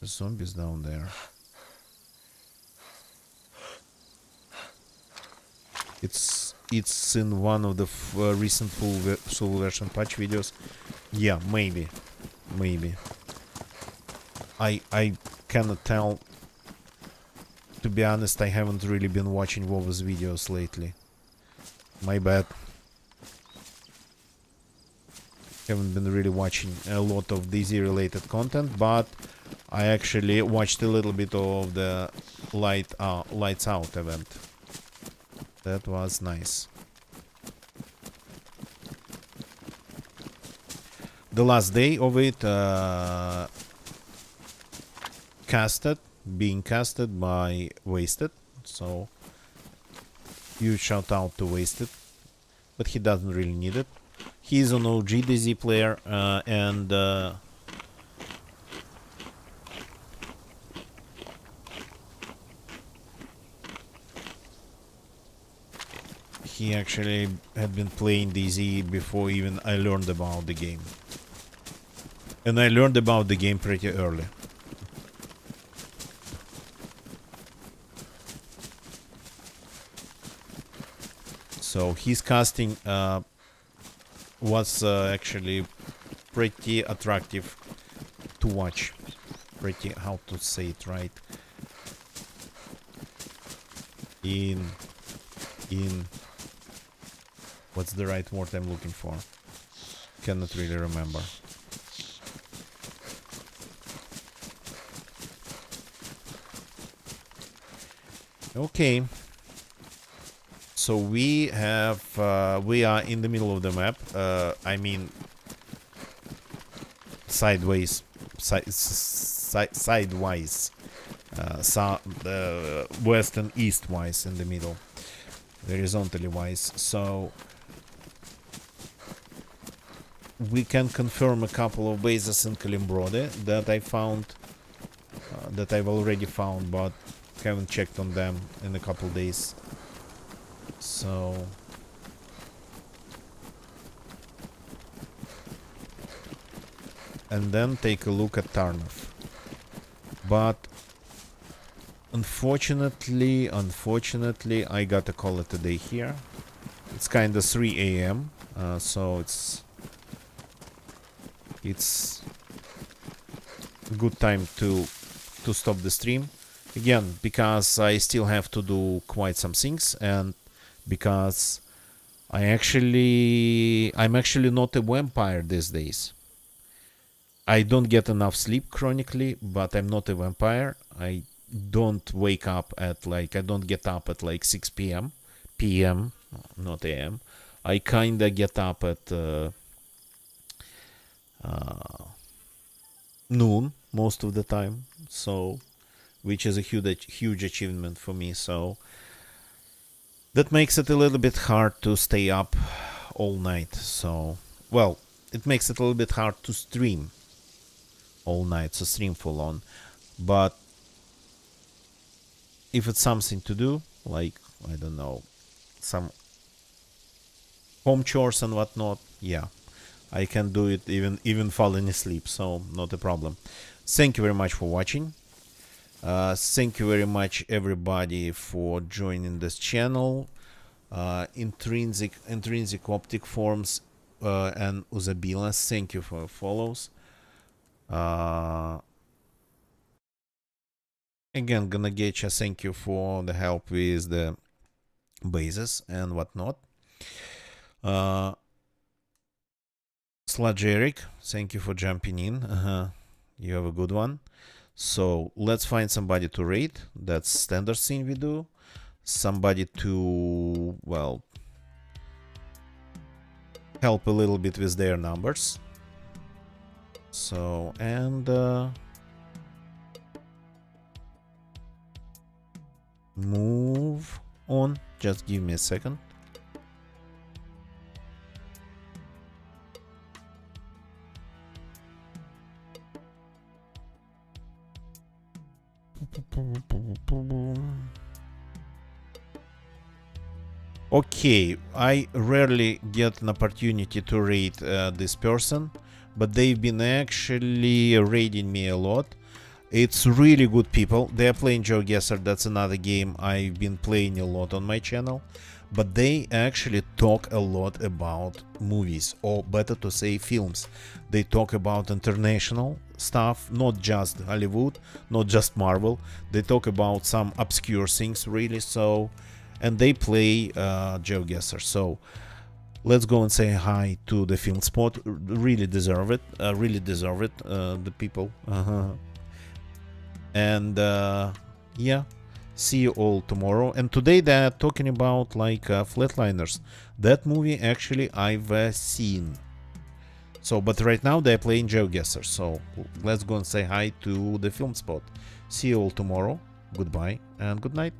Speaker 1: The zombies down there. It's in one of the recent full version patch videos. Yeah, maybe. I cannot tell. To be honest, I haven't really been watching WoW's videos lately. My bad. Haven't been really watching a lot of DayZ related content, but I actually watched a little bit of the Lights Out event. That was nice. The last day of it, being casted by Wasted, so huge shout out to Wasted, but he doesn't really need it. He's an OG DayZ player, and he actually had been playing DayZ before even I learned about the game. And I learned about the game pretty early. So his casting was actually pretty attractive to watch. Pretty, how to say it right? In what's the right word I'm looking for? Cannot really remember. Okay. So we have we are in the middle of the map. I mean, sidewise, west and east wise in the middle, horizontally wise. So we can confirm a couple of bases in Kalimbrode that I found, that I've already found, but haven't checked on them in a couple days. So and then take a look at Tarnov. But Unfortunately, I got to call it a day here. It's kind of 3 a.m. So it's a good time to stop the stream again, because I still have to do quite some things, and because I'm actually not a vampire these days. I don't get enough sleep chronically, but I'm not a vampire. I don't wake up at like, I don't get up at like 6 p.m. p.m. not a.m. I kinda get up at noon most of the time, so which is a huge achievement for me. So that makes it a little bit hard to stay up all night. So, well, it makes it a little bit hard to stream all night, so stream full on. But if it's something to do, like, I don't know, some home chores and whatnot, yeah, I can do it even falling asleep, so not a problem. Thank you very much for watching. Thank you very much everybody for joining this channel. Intrinsic Optic Forms and Uzabila, thank you for your follows. Again, Gonna Getcha, thank you for the help with the bases and whatnot. Sludge Eric, thank you for jumping in. You have a good one. So let's find somebody to raid. That's standard thing we do. Somebody to, well, help a little bit with their numbers. So, and move on. Just give me a second. Okay, I rarely get an opportunity to raid this person, but they've been actually raiding me a lot. It's really good people. They're playing GeoGuessr, that's another game I've been playing a lot on my channel. But they actually talk a lot about movies, or better to say films. They talk about international stuff, not just Hollywood, not just Marvel. They talk about some obscure things, really. So, and they play GeoGuessr. So let's go and say hi to the Film Spot. Really deserve it. Really deserve it. The people. And yeah, see you all tomorrow. And today they're talking about like Flatliners. That movie actually I've seen. So, but right now they're playing GeoGuessr. So let's go and say hi to the Film Spot. See you all tomorrow. Goodbye and good night.